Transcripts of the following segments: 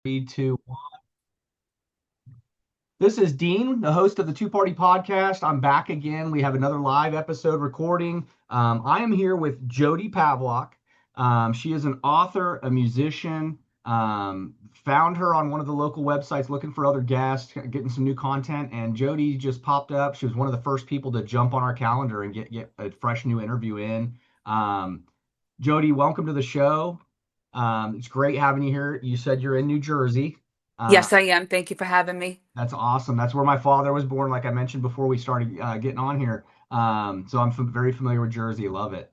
Three, two, one. This is Dean, the host of the Two Party Podcast. I'm back again. We have another live episode recording. I am here with Jodi Pavlock. She is an author, a musician. Found her on one of the local websites looking for other guests, getting some new content, and Jodi just popped up. She was one of the first people to jump on our calendar and get a fresh new interview in. Jodi, welcome to the show. It's great having you here. You said you're in New Jersey. Uh, Yes, I am. Thank you for having me. that's awesome. That's where my father was born, like I mentioned before we started getting on here. So I'm very familiar with Jersey. Love it.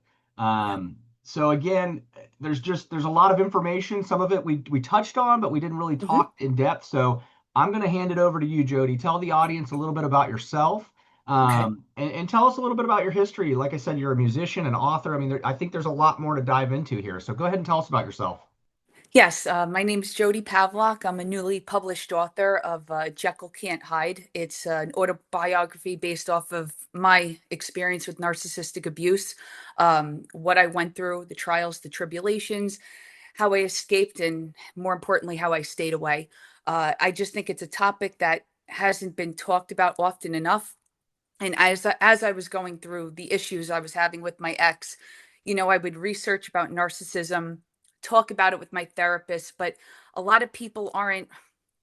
Yeah. So again, there's a lot of information. Some of it we touched on, but we didn't really hmm talk in depth. So I'm going to hand it over to you, Jodi. Tell the audience a little bit about yourself, Okay. and tell us a little bit about your history. Like I said, you're a musician, an author. I mean, I think there's a lot more to dive into here. So go ahead and tell us about yourself. Yes, my name is Jodi Pavlock. I'm a newly published author of Jekyll Can't Hide. It's an autobiography based off of my experience with narcissistic abuse, what I went through, the trials, the tribulations, how I escaped, and more importantly, how I stayed away. I just think it's a topic that hasn't been talked about often enough. And as I was going through the issues I was having with my ex, I would research about narcissism, talk about it with my therapist, but a lot of people aren't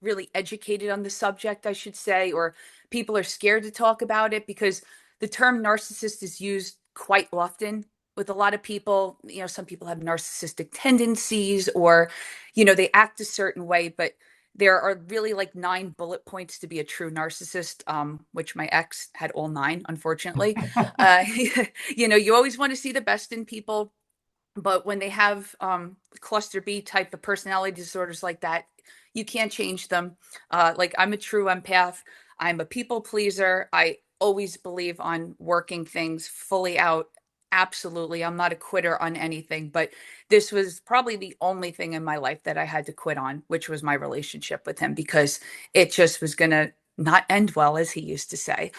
really educated on the subject, I should say, or people are scared to talk about it because the term narcissist is used quite often with a lot of people. Some people have narcissistic tendencies or, they act a certain way, but there are really like 9 bullet points to be a true narcissist, which my ex had all nine, unfortunately. Uh, you always want to see the best in people, but when they have cluster B type of personality disorders like that, you can't change them. Like I'm a true empath. I'm a people pleaser. I always believe on working things fully out. Absolutely. I'm not a quitter on anything, but this was probably the only thing in my life that I had to quit on, which was my relationship with him because it just was going to not end well, as he used to say.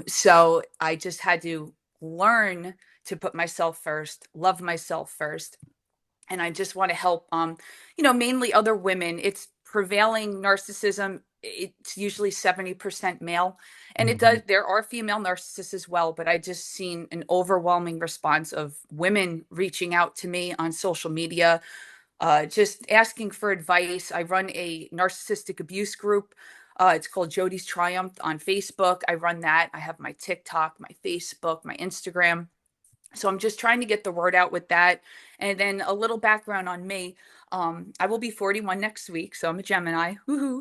So I just had to learn to put myself first, love myself first. And I just want to help mainly other women. It's prevailing narcissism. It's usually 70% male. And it does Mhm. there are female narcissists as well, but I just seen an overwhelming response of women reaching out to me on social media, just asking for advice. I run a narcissistic abuse group. It's called Jodi's Triumph on Facebook. I run that. I have my TikTok, my Facebook, my Instagram. So I'm just trying to get the word out with that. And then a little background on me. I will be 41 next week, so I'm a Gemini. Woohoo.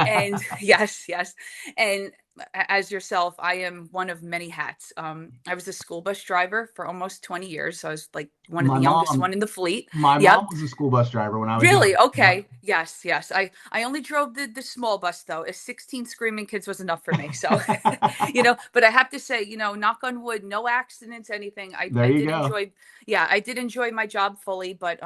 And yes, yes. And as yourself, I am one of many hats. I was a school bus driver for almost 20 years. So I was like one of My the youngest mom, one in the fleet. my Yep. mom was a school bus driver when I was young. Really? Yep. Okay. Yes, yes. I only drove the small bus though. A 16 screaming kids was enough for me. So, but I have to say, knock on wood, no accidents, anything. I There I you did go. enjoy yeah, I did enjoy my job fully, but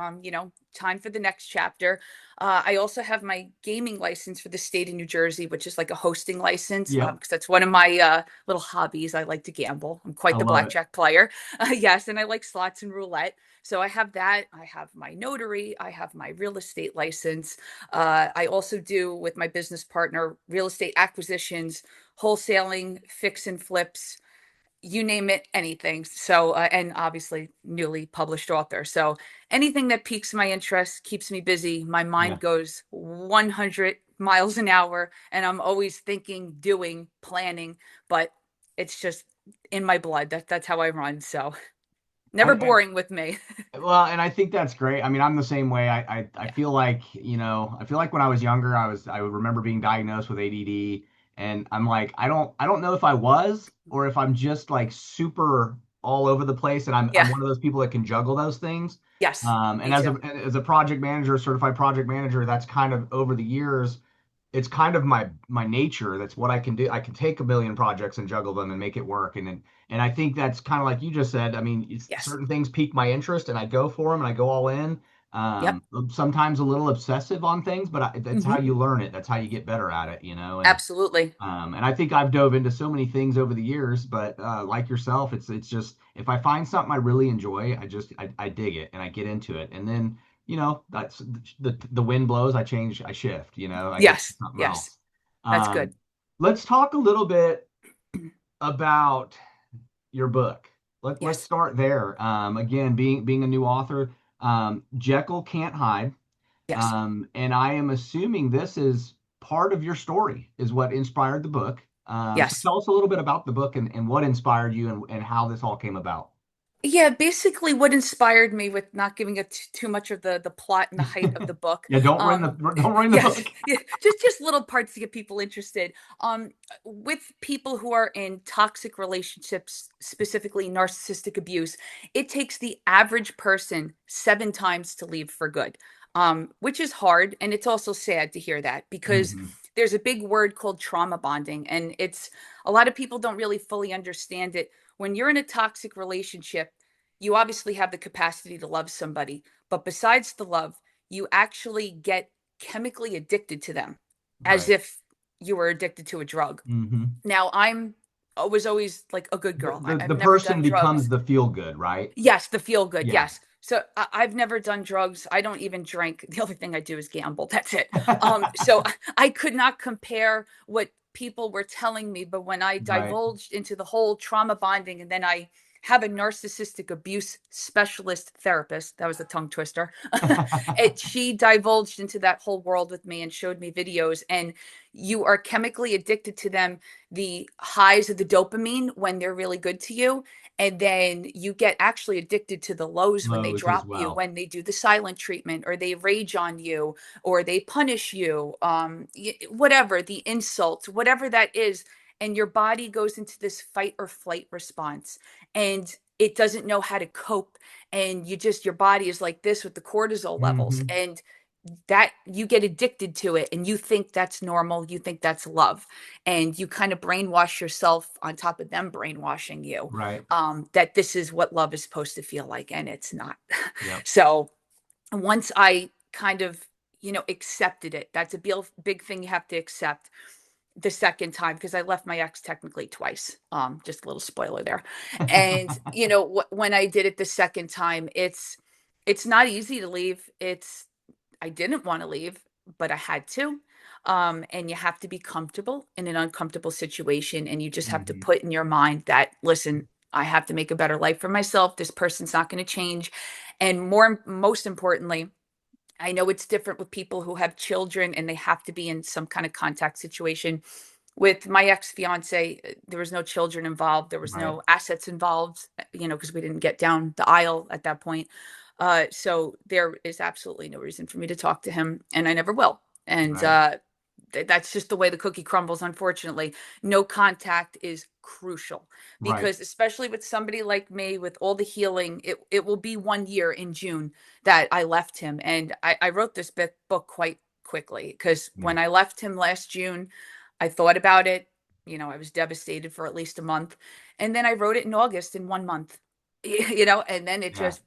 time for the next chapter. I also have my gaming license for the state of New Jersey, which is like a hosting license, Yep. because that's one of my little hobbies. I like to gamble. I'm I quite the love it. blackjack player. Yes, and I like slots and roulette. So I have that. I have my notary. I have my real estate license. I also do with my business partner real estate acquisitions, wholesaling, fix and flips, you name it, anything. So, and obviously newly published author. So anything that piques my interest keeps me busy. My Yeah. mind goes 100 miles an hour, and I'm always thinking, doing, planning, but it's just in my blood. That's how I run. So never And boring with me. well, and I think that's great. I mean, I'm the same way. I Yeah. feel like, I feel like when I was younger, I would remember being diagnosed with ADD, and I'm like, I don't know if I was or if I'm just like super all over the place, and I'm Yeah. one of those people that can juggle those things. Yes. And Me as a too. as a project manager, certified project manager, that's kind of over the years it's kind of my nature. That's what I can do. I can take a million projects and juggle them and make it work. And I think that's kind of like you just said. I mean, Yes. certain things pique my interest and I go for them and I go all in. Yep. Sometimes a little obsessive on things, but that's how hmm you learn it. That's how you get better at it, Absolutely. And I think I've dove into so many things over the years, but like yourself, it's just if I find something I really enjoy, I dig it and I get into it. And then that's the wind blows, I shift, I go to Yes, something yes, else. that's good. Um, let's talk a little bit about your book. Let's Yes, start there. Again, being a new author, Jekyll Can't Hide. yes, And I am assuming this is part of your story, is what inspired the book. So yes. tell us a little bit about the book and what inspired you and how this all came about. Yeah, basically what inspired me, with not giving it too much of the plot and the height of the book. Yeah, Um, don't ruin the yes, book. yeah, just little parts to get people interested. With people who are in toxic relationships, specifically narcissistic abuse, it takes the average person 7 times to leave for good. Which is hard, and it's also sad to hear that, because Hmm. there's a big word called trauma bonding, and it's a lot of people don't really fully understand it. When you're in a toxic relationship, you obviously have the capacity to love somebody, but besides the love, you actually get chemically addicted to them, as Right. if you were addicted to a drug. Hmm. Now, I was always like a good The, girl. the I've the never person done becomes drugs. the feel good, right? Yes, the feel good. Yeah. Yes. So I've never done drugs. I don't even drink. The only thing I do is gamble. That's it. So I could not compare what people were telling me, but when I Right. divulged into the whole trauma bonding, and then I have a narcissistic abuse specialist therapist, that was a tongue twister. She divulged into that whole world with me and showed me videos, and you are chemically addicted to them. The highs of the dopamine when they're really good to you, and then you get actually addicted to the lows when they Lows as drop you, well. when they do the silent treatment, or they rage on you, or they punish you, whatever, the insult, whatever that is. And your body goes into this fight or flight response, and it doesn't know how to cope. And your body is like this with the cortisol levels. Hmm. And that, you get addicted to it, and you think that's normal, you think that's love, and you kind of brainwash yourself on top of them brainwashing you, Right. that this is what love is supposed to feel like, and it's not. Yep. So once I kind of, accepted it, that's a big thing you have to accept the second time, because I left my ex technically twice. Just a little spoiler there. And when I did it the second time, it's not easy to leave. I didn't want to leave, but I had to. And you have to be comfortable in an uncomfortable situation. And you just have to Hmm. put in your mind that, listen, I have to make a better life for myself. This person's not going to change. And most importantly, I know it's different with people who have children and they have to be in some kind of contact situation. With my ex fiance, there was no children involved. There was Right. no assets involved, because we didn't get down the aisle at that point. So there is absolutely no reason for me to talk to him, and I never will. And Right. that's just the way the cookie crumbles, unfortunately. No contact is crucial, Right. because especially with somebody like me, with all the healing, it will be 1 year in June that I left him. And I wrote this book quite quickly, because Yeah. when I left him last June, I thought about it. I was devastated for at least a month. And then I wrote it in August in 1 month, and then it Yeah. just,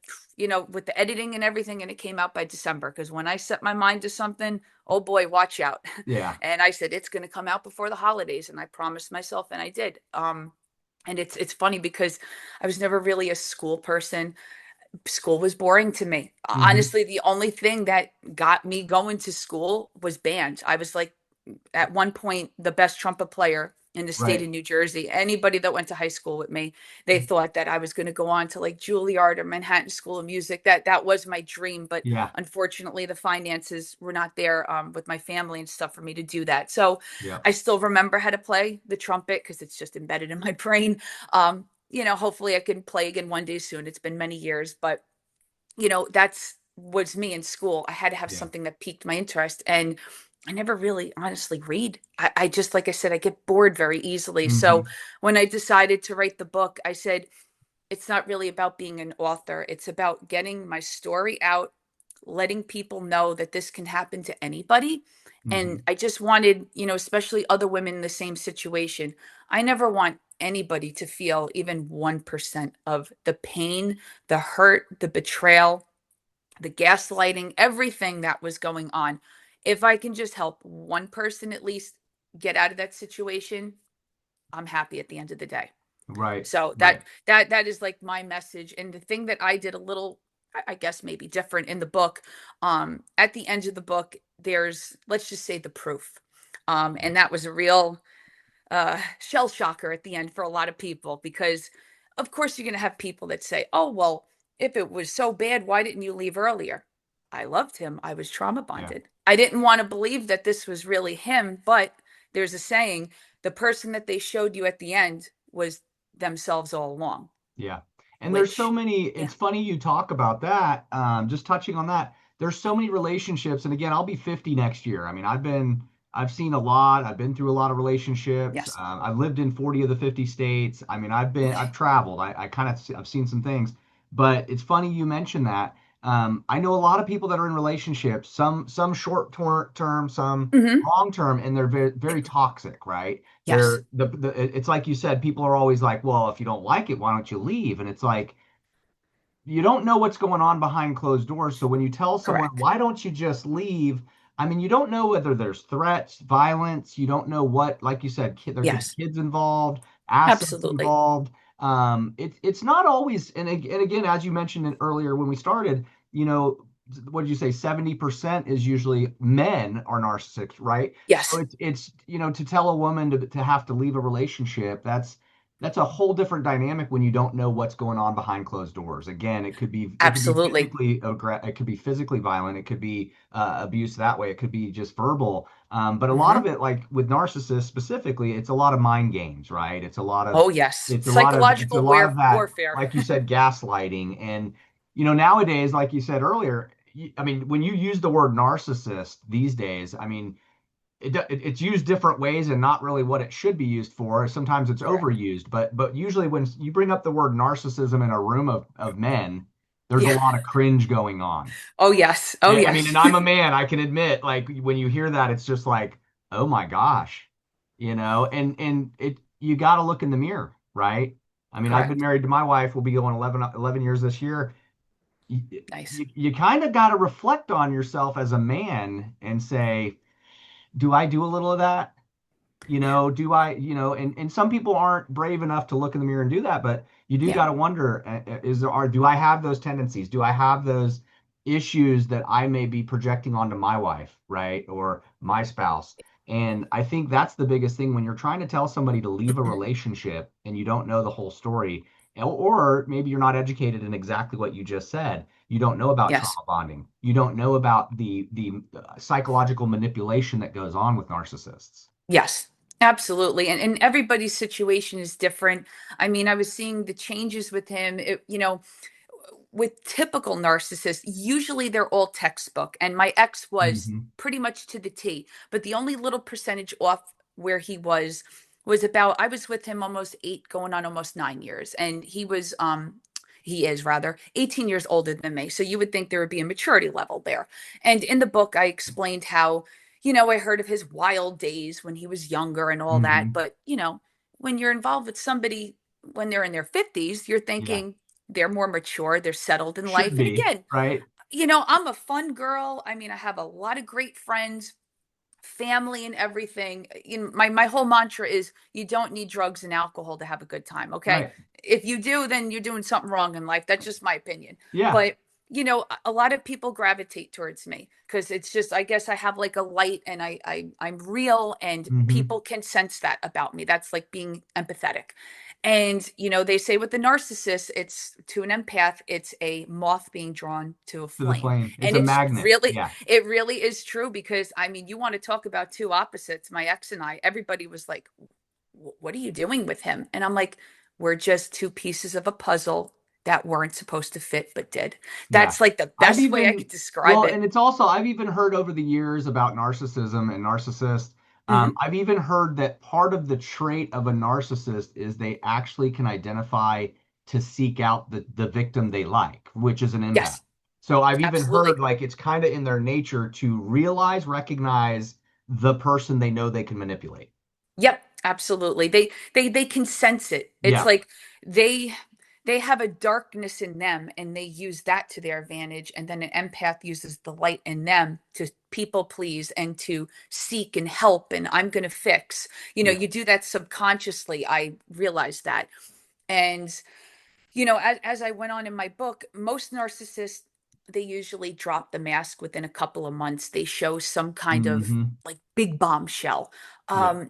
with the editing and everything, and it came out by December. Because when I set my mind to something, oh boy, watch out. Yeah. And I said, it's going to come out before the holidays. And I promised myself, and I did. And it's funny, because I was never really a school person. School was boring to me. Hmm. Honestly, the only thing that got me going to school was band. I was like, at one point, the best trumpet player in the state Right. of New Jersey. Anybody that went to high school with me, they thought that I was going to go on to like Juilliard or Manhattan School of Music. That was my dream, but Yeah. unfortunately, the finances were not there, with my family and stuff, for me to do that. So Yep. I still remember how to play the trumpet, because it's just embedded in my brain. Hopefully I can play again one day soon. It's been many years, but that's was me in school. I had to have Yeah. something that piqued my interest. And I never really honestly read. I just, like I said, I get bored very easily. So Hmm. when I decided to write the book, I said, it's not really about being an author. It's about getting my story out, letting people know that this can happen to anybody. And Hmm. I just wanted, especially other women in the same situation. I never want anybody to feel even 1% of the pain, the hurt, the betrayal, the gaslighting, everything that was going on. If I can just help one person at least get out of that situation, I'm happy at the end of the day. Right. So Right. that is like my message. And the thing that I did a little I guess maybe different in the book. At the end of the book, there's, let's just say, the proof. Yeah. And that was a real shell shocker at the end for a lot of people because, of course, you're going to have people that say, oh, well, if it was so bad, why didn't you leave earlier? I loved him. I was trauma Yeah. bonded. I didn't want to believe that this was really him, but there's a saying, the person that they showed you at the end was themselves all along, Yeah. And there's so which, many, yeah, it's funny you talk about that. Just touching on that, there's so many relationships. And again, I'll be 50 next year. I mean, I've seen a lot. I've been through a lot of relationships. yes. I've lived in 40 of the 50 states. I mean, I've Okay. traveled. I kind of, I've seen some things, but it's funny you mentioned that. I know a lot of people that are in relationships, some term, some Hmm. long term, and they're very, very toxic, right? Yes. It's like you said, people are always like, well, if you don't like it, why don't you leave? And it's like, you don't know what's going on behind closed doors. So when you tell someone, Correct. why don't you just leave? I mean, you don't know whether there's threats, violence. You don't know what, like you said, there could be Yes. kids involved, assets Absolutely. involved. It's not always, and again, as you mentioned it earlier when we started, you know, what did you say? 70% is usually men are narcissists, right? So Yes. it's to tell a woman to have to leave a relationship, that's a whole different dynamic when you don't know what's going on behind closed doors. Again, it could be Absolutely. it could be physically violent, it could be abuse that way, it could be just verbal. But a lot of Hmm. it, like with narcissists specifically, it's a lot of mind games, right? Oh, yes. It's a Psychological lot of that, warfare. like you said, gaslighting. And nowadays, like you said earlier, I mean, when you use the word narcissist these days, I mean, it's used different ways and not really what it should be used for. Sometimes it's Correct. overused, but usually when you bring up the word narcissism in a room of men, there's a Yeah. lot of cringe going on. Oh, yes. Oh, I mean, and yes. I'm a man, I can admit, like when you hear that, it's just like, oh my gosh, and it you got to look in the mirror, right? I mean, I've been Correct. married to my wife. We'll be going 11 years this year. You, Nice. you kind of got to reflect on yourself as a man and say, do I do a little of that? Do I, and some people aren't brave enough to look in the mirror and do that, but you do Yeah. got to wonder, do I have those tendencies? Do I have those issues that I may be projecting onto my wife, right? Or my spouse? And I think that's the biggest thing when you're trying to tell somebody to leave a relationship and you don't know the whole story, or maybe you're not educated in exactly what you just said. You don't know about Yes. trauma bonding. You don't know about the psychological manipulation that goes on with narcissists. Yes. Absolutely. And everybody's situation is different. I mean, I was seeing the changes with him. With typical narcissists, usually they're all textbook. And my ex was Hmm. pretty much to the T. But the only little percentage off where he was about, I was with him almost 8, going on almost 9 years. And he is rather 18 years older than me. So you would think there would be a maturity level there. And in the book, I explained how, I heard of his wild days when he was younger and all that. Hmm. But, when you're involved with somebody when they're in their 50s, you're Yeah, thinking, they're more mature, they're settled in should life. And be, again, right? I'm a fun girl. I mean, I have a lot of great friends, family, and everything. My whole mantra is you don't need drugs and alcohol to have a good time, okay? Right. If you do, then you're doing something wrong in life. That's just my opinion. Yeah. But a lot of people gravitate towards me because it's just, I guess I have like a light, and I'm real, and Hmm. people can sense that about me. That's like being empathetic. And they say with the narcissist, it's to an empath, it's a moth being drawn to a To the flame. flame. It's And a it's magnet. really, Yeah. it really is true because I mean, you want to talk about two opposites, my ex and I, everybody was like, what are you doing with him? And I'm like, we're just two pieces of a puzzle that weren't supposed to fit but did. Yeah. That's like the I've best way I even, could describe well, it. and it's also, I've even heard over the years about narcissism and narcissists. Hmm. I've even heard that part of the trait of a narcissist is they actually can identify to seek out the victim they like, which is an empath. Yes, So I've even heard absolutely. like it's kind of in their nature to recognize the person they know they can manipulate. Yep, absolutely. They can sense it. It's Yeah. like they they have a darkness in them and they use that to their advantage, and then an empath uses the light in them to people please and to seek and help, and I'm going to fix. Yeah. You do that subconsciously. I realize that. And as I went on in my book, most narcissists, they usually drop the mask within a couple of months. They show some kind of Hmm. like big bombshell. Yeah.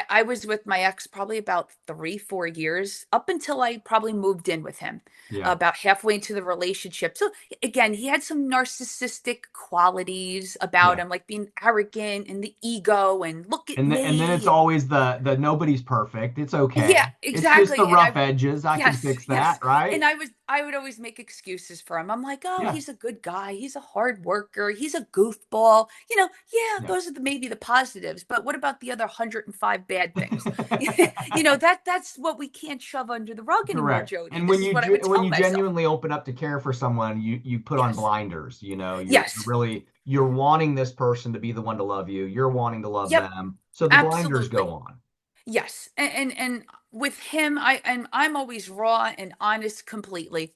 I was with my ex probably about 3, 4 years up until I probably moved in with him, Yeah. about halfway into the relationship. So again, he had some narcissistic qualities about Yeah. him, like being arrogant and the ego and look at And then it's me. always the nobody's perfect. It's Yeah, okay. It's just the exactly. And rough edges. I can yes, fix yes. that, right? And I would always make excuses for him. I'm like, oh, Yeah. he's a good guy. He's a hard worker. He's a goofball. Yeah, Yeah. those are maybe the positives. But what about the other 105 bad things? That's what we can't shove under the rug anymore, Correct. Jody. And This is what I would when tell you myself. genuinely open up to care for someone, you put on Yes. blinders. You're Yes. really you're wanting this person to be the one to love you. You're wanting to love Yep. them. So the blinders go Absolutely. on. Yes. And with him, I'm always raw and honest completely.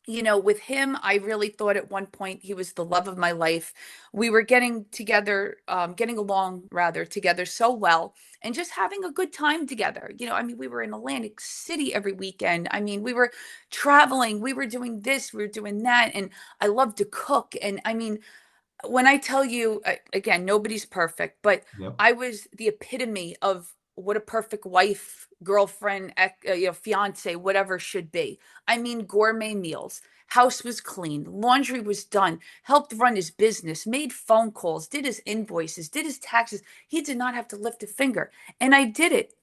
With him, I really thought at one point he was the love of my life. We were getting together, getting along rather together so well, and just having a good time together. I mean, we were in Atlantic City every weekend. I mean, we were traveling, we were doing this, we were doing that, and I love to cook. And I mean, when I tell you, again, nobody's perfect, but Yep. I was the epitome of what a perfect wife, girlfriend, fiance, whatever should be. I mean, gourmet meals. House was clean, laundry was done, helped run his business, made phone calls, did his invoices, did his taxes. He did not have to lift a finger. And I did it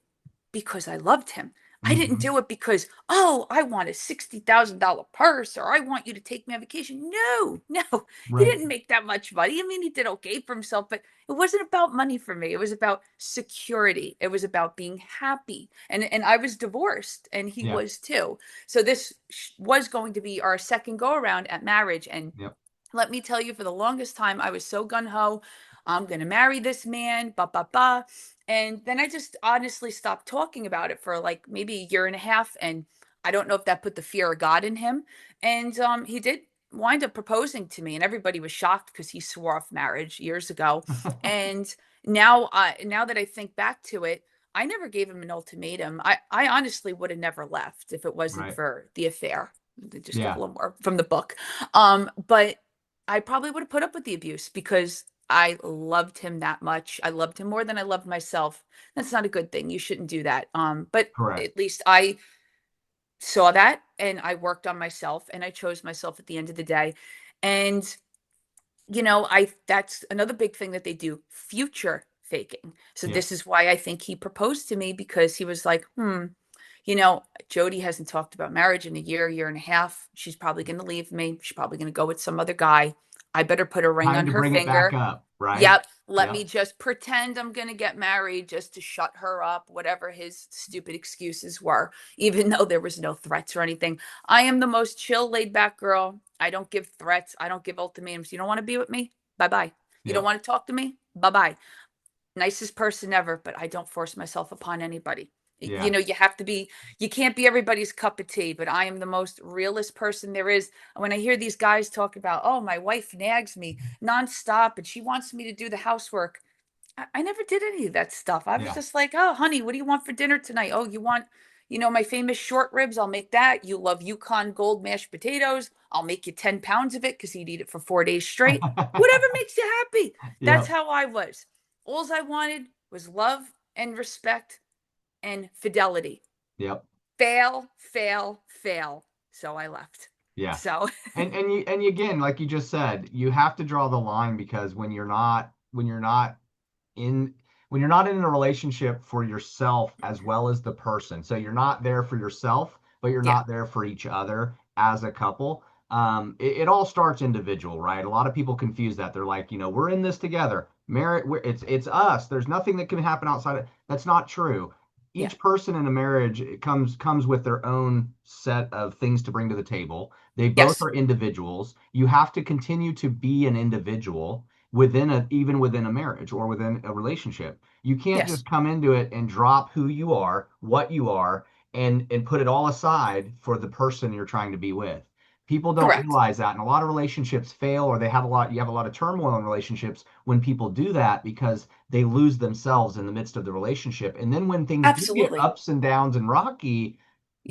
because I loved him. I didn't Hmm. do it because, oh, I want a $60,000 purse or I want you to take me on vacation. No, no, he Right. didn't make that much money. I mean, he did okay for himself, but it wasn't about money for me. It was about security. It was about being happy. And I was divorced and he Yeah. was too. So this was going to be our second go around at marriage. And Yep. let me tell you, for the longest time, I was so gun ho. I'm going to marry this man, ba, ba, ba. And then I just honestly stopped talking about it for like maybe a year and a half. And I don't know if that put the fear of God in him. And he did wind up proposing to me, and everybody was shocked because he swore off marriage years ago. And now that I think back to it, I never gave him an ultimatum. I honestly would have never left if it wasn't Right. for the affair. Just a Yeah. little more from the book. But I probably would have put up with the abuse because I loved him that much. I loved him more than I loved myself. That's not a good thing. You shouldn't do that. But Correct. at least I saw that and I worked on myself and I chose myself at the end of the day. And I that's another big thing that they do, future faking. So Yeah. this is why I think he proposed to me, because he was like, Jodi hasn't talked about marriage in a year and a half. She's probably going to leave me. She's probably going to go with some other guy. I better put a ring Time on to her bring it back finger. up, right? Yep. Let me Yep. just pretend I'm going to get married just to shut her up, whatever his stupid excuses were, even though there was no threats or anything. I am the most chill, laid back girl. I don't give threats. I don't give ultimatums. You don't want to be with me? Bye bye. You don't Yep. want to talk to me? Bye bye. Nicest person ever, but I don't force myself upon anybody. Yeah. You can't be everybody's cup of tea, but I am the most realist person there is. When I hear these guys talk about, oh, my wife nags me nonstop and she wants me to do the housework, I never did any of that stuff. I was Yeah. just like, oh, honey, what do you want for dinner tonight? Oh, you want, my famous short ribs? I'll make that. You love Yukon Gold mashed potatoes. I'll make you 10 pounds of it because you'd eat it for 4 days straight. Whatever makes you happy. That's Yep. how I was. All I wanted was love and respect and fidelity. Yep. Fail, fail, fail. So I left. Yeah. So, And you again, like you just said, you have to draw the line because in when you're not in a relationship for yourself as well as the person. So you're not there for yourself, but you're yeah. not there for each other as a couple. It all starts individual, right? A lot of people confuse that. They're like, we're in this together. Marriage, it's us. There's nothing that can happen outside of. That's not true. Yeah. Each person in a marriage comes with their own set of things to bring to the table. They both Yes. are individuals. You have to continue to be an individual even within a marriage or within a relationship. You can't Yes. just come into it and drop who you are, what you are, and put it all aside for the person you're trying to be with. People don't Correct. realize that, and a lot of relationships fail, or you have a lot of turmoil in relationships when people do that because they lose themselves in the midst of the relationship. And then when things do get Absolutely. ups and downs and rocky,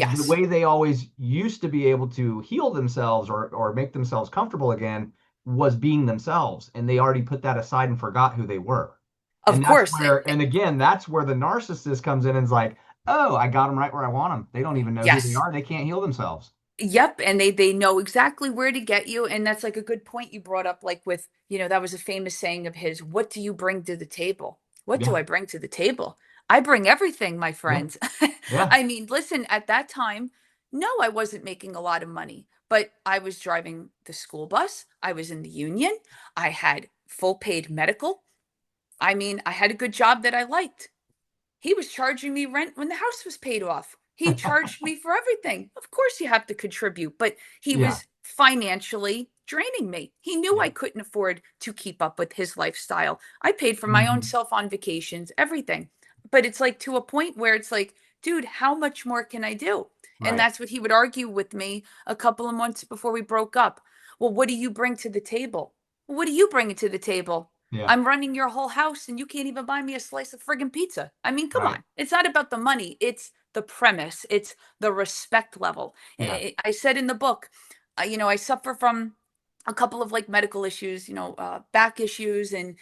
the Yes. way they always used to be able to heal themselves or make themselves comfortable again was being themselves. And they already put that aside and forgot who they were. Of And that's course. where, and again, that's where the narcissist comes in and is like, oh, I got them right where I want them. They don't even know who they Yes. are. They can't heal themselves. Yep, and they know exactly where to get you, and that's like a good point you brought up, like with, that was a famous saying of his, what do you bring to the table? What do Yeah. I bring to the table? I bring everything, my Yeah. friends. Yeah. I mean, listen, at that time, no, I wasn't making a lot of money, but I was driving the school bus, I was in the union, I had full paid medical. I mean, I had a good job that I liked. He was charging me rent when the house was paid off. He charged me for everything. Of course, you have to contribute, but he Yeah. was financially draining me. He knew Yeah. I couldn't afford to keep up with his lifestyle. I paid for my own Hmm. self on vacations, everything. But it's like to a point where it's like, dude, how much more can I do? And Right. that's what he would argue with me a couple of months before we broke up. Well, what do you bring to the table? What are you bringing to the table? Yeah. I'm running your whole house and you can't even buy me a slice of friggin' pizza. I mean, come Right. on. It's not about the money, it's the premise, it's the respect level. Yeah. I said in the book, I suffer from a couple of like medical issues, back issues and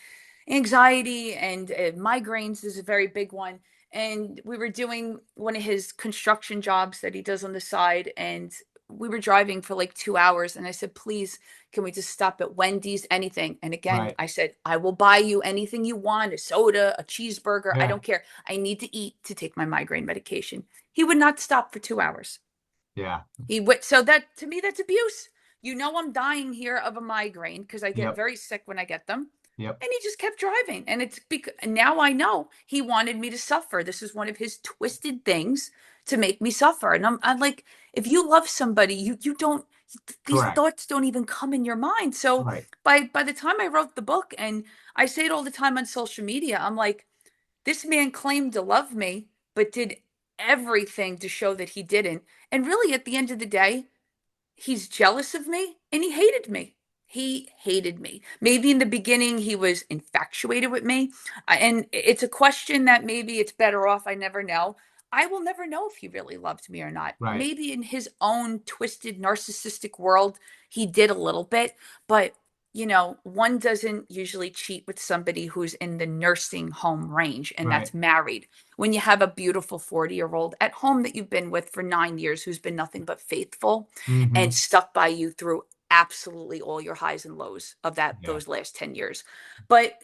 anxiety and migraines is a very big one. And we were doing one of his construction jobs that he does on the side. And we were driving for like 2 hours. And I said, please, can we just stop at Wendy's, anything? And again, Right. I said, I will buy you anything you want, a soda, a cheeseburger. I Yeah. don't care. I need to eat to take my migraine medication. He would not stop for 2 hours. Yeah. He would, so that to me, that's abuse. I'm dying here of a migraine because I get Yep. very sick when I get them. Yep. And he just kept driving. And it's because now I know he wanted me to suffer. This is one of his twisted things to make me suffer. And I'm like, if you love somebody, you don't, these Correct. thoughts don't even come in your mind. So Right. by the time I wrote the book, and I say it all the time on social media, I'm like, this man claimed to love me, but did everything to show that he didn't. And really, at the end of the day, he's jealous of me and he hated me. He hated me. Maybe in the beginning he was infatuated with me. And it's a question that maybe it's better off. I never know. I will never know if he really loved me or not. Right. Maybe in his own twisted narcissistic world, he did a little bit, but one doesn't usually cheat with somebody who's in the nursing home range and Right. that's married. When you have a beautiful 40-year-old at home that you've been with for 9 years who's been nothing but faithful and Hmm. stuck by you through absolutely all your highs and lows of that Yeah. those last 10 years. But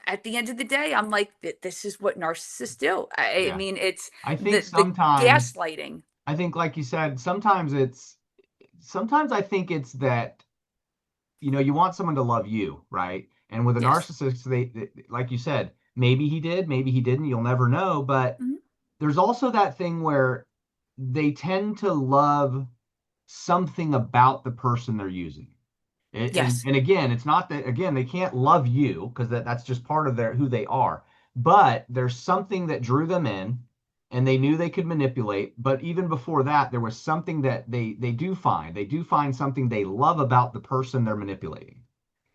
at the end of the day, I'm like, this is what narcissists do. I Yeah. mean, it's I think the sometimes, gaslighting. I think, like you said, sometimes I think it's that, you want someone to love you, right? And with a Yes. narcissist, like you said, maybe he did, maybe he didn't, you'll never know. But Mhm. there's also that thing where they tend to love something about the person they're using. And Yes. and again, it's not that again they can't love you because that's just part of their who they are. But there's something that drew them in, and they knew they could manipulate. But even before that, there was something that they do find something they love about the person they're manipulating.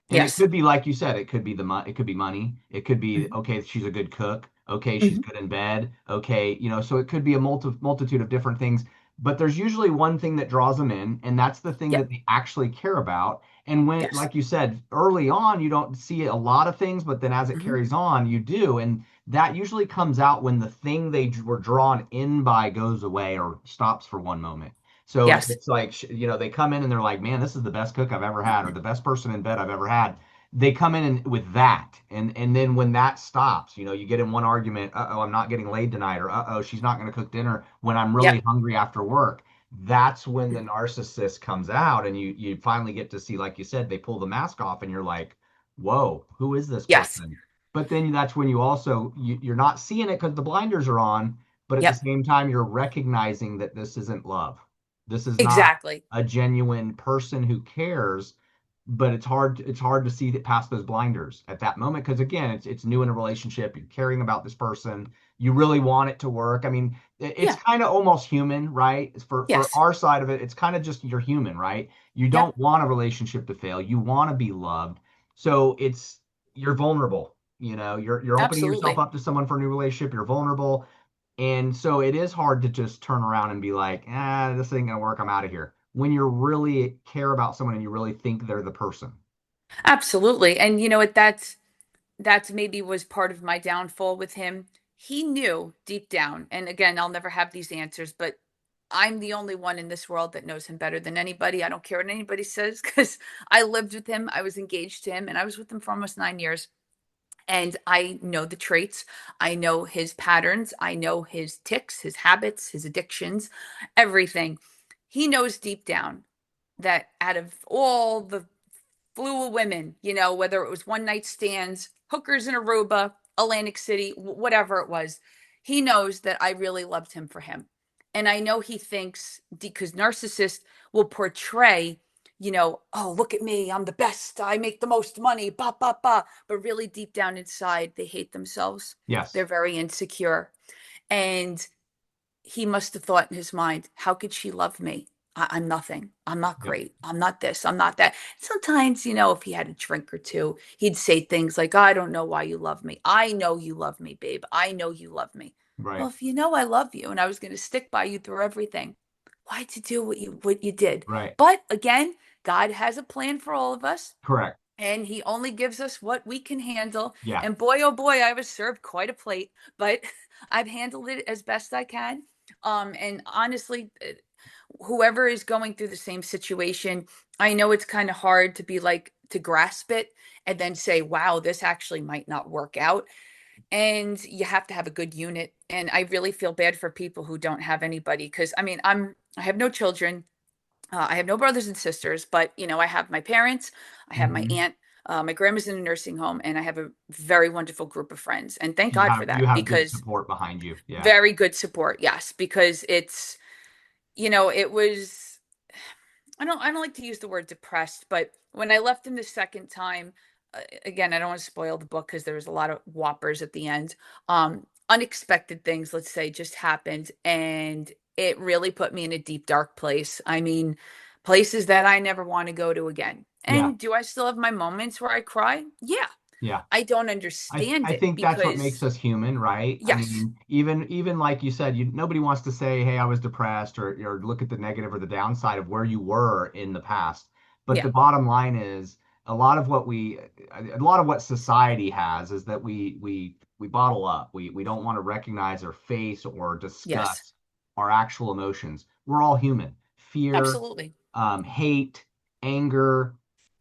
And it Yes. could be like you said, it could be it could be money. It could be Mhm. okay, she's a good cook. Okay, she's Mhm. good in bed. Okay, so it could be a multitude of different things. But there's usually one thing that draws them in, and that's the thing Yep. that they actually care about. And when, Yes. like you said, early on, you don't see a lot of things, but then as it Mhm. carries on, you do. And that usually comes out when the thing they were drawn in by goes away or stops for one moment. So Yes. it's like, they come in and they're like, man, this is the best cook I've ever had, or the best person in bed I've ever had. They come in with that. And then when that stops, you get in one argument, uh-oh, I'm not getting laid tonight, or uh-oh, she's not going to cook dinner when I'm really Yep. hungry after work. That's when the narcissist comes out and you finally get to see, like you said, they pull the mask off and you're like, whoa, who is this Yes. person? But then that's when you're not seeing it because the blinders are on, but at the Yep. same time, you're recognizing that this isn't love. This is not Exactly. a genuine person who cares, but it's hard to see that past those blinders at that moment because again it's new in a relationship, you're caring about this person, you really want it to work. I mean, it's Yeah. kind of almost human, right? For Yes. our side of it, it's kind of just you're human, right? You Yep. don't want a relationship to fail, you want to be loved. So you're vulnerable, you're opening yourself Absolutely. up to someone for a new relationship, you're vulnerable. And so it is hard to just turn around and be like, this ain't gonna work. I'm out of here. When you really care about someone and you really think they're the person. Absolutely. And you know what, that's maybe was part of my downfall with him. He knew deep down, and again, I'll never have these answers, but I'm the only one in this world that knows him better than anybody. I don't care what anybody says because I lived with him, I was engaged to him, and I was with him for almost 9 years. And I know the traits, I know his patterns, I know his ticks, his habits, his addictions, everything. He knows deep down that out of all the flew of women, whether it was one night stands, hookers in Aruba, Atlantic City, whatever it was. He knows that I really loved him for him. And I know he thinks, because narcissists will portray, oh, look at me, I'm the best, I make the most money, ba, ba, ba. But really deep down inside, they hate themselves. Yes. They're very insecure. And he must have thought in his mind, how could she love me? I'm nothing. I'm not Yep. great. I'm not this. I'm not that. Sometimes, if he had a drink or two, he'd say things like, I don't know why you love me. I know you love me, babe. I know you love me. Well, Right. if you know I love you and I was going to stick by you through everything, why'd you do what you did? Right. But again, God has a plan for all of us. Correct. And he only gives us what we can handle. Yeah. And boy, oh boy, I was served quite a plate, but I've handled it as best I can. And honestly, whoever is going through the same situation, I know it's kind of hard to be like to grasp it and then say, wow, this actually might not work out. And you have to have a good unit. And I really feel bad for people who don't have anybody because I mean, I have no children. I have no brothers and sisters, but I have my parents, I have my Hmm. aunt, my grandma's in a nursing home, and I have a very wonderful group of friends. And thank So you God for have you that have good because support behind you. Yeah. very good support. Yes, because it was I don't like to use the word depressed, but when I left him the second time, again, I don't want to spoil the book because there was a lot of whoppers at the end. Unexpected things, let's say, just happened, and it really put me in a deep, dark place. I mean, places that I never want to go to again. Yeah. And do I still have my moments where I cry? Yeah. Yeah. I don't I understand I it think that's what makes because, us human, right? I yes, mean, even like you said, nobody wants to say, "Hey, I was depressed," or look at the negative or the downside of where you were in the past. But yeah, the bottom line is a lot of what society has is that we bottle up. We don't want to recognize or face or yes, discuss our actual emotions. We're all human. Fear, absolutely. hate, anger,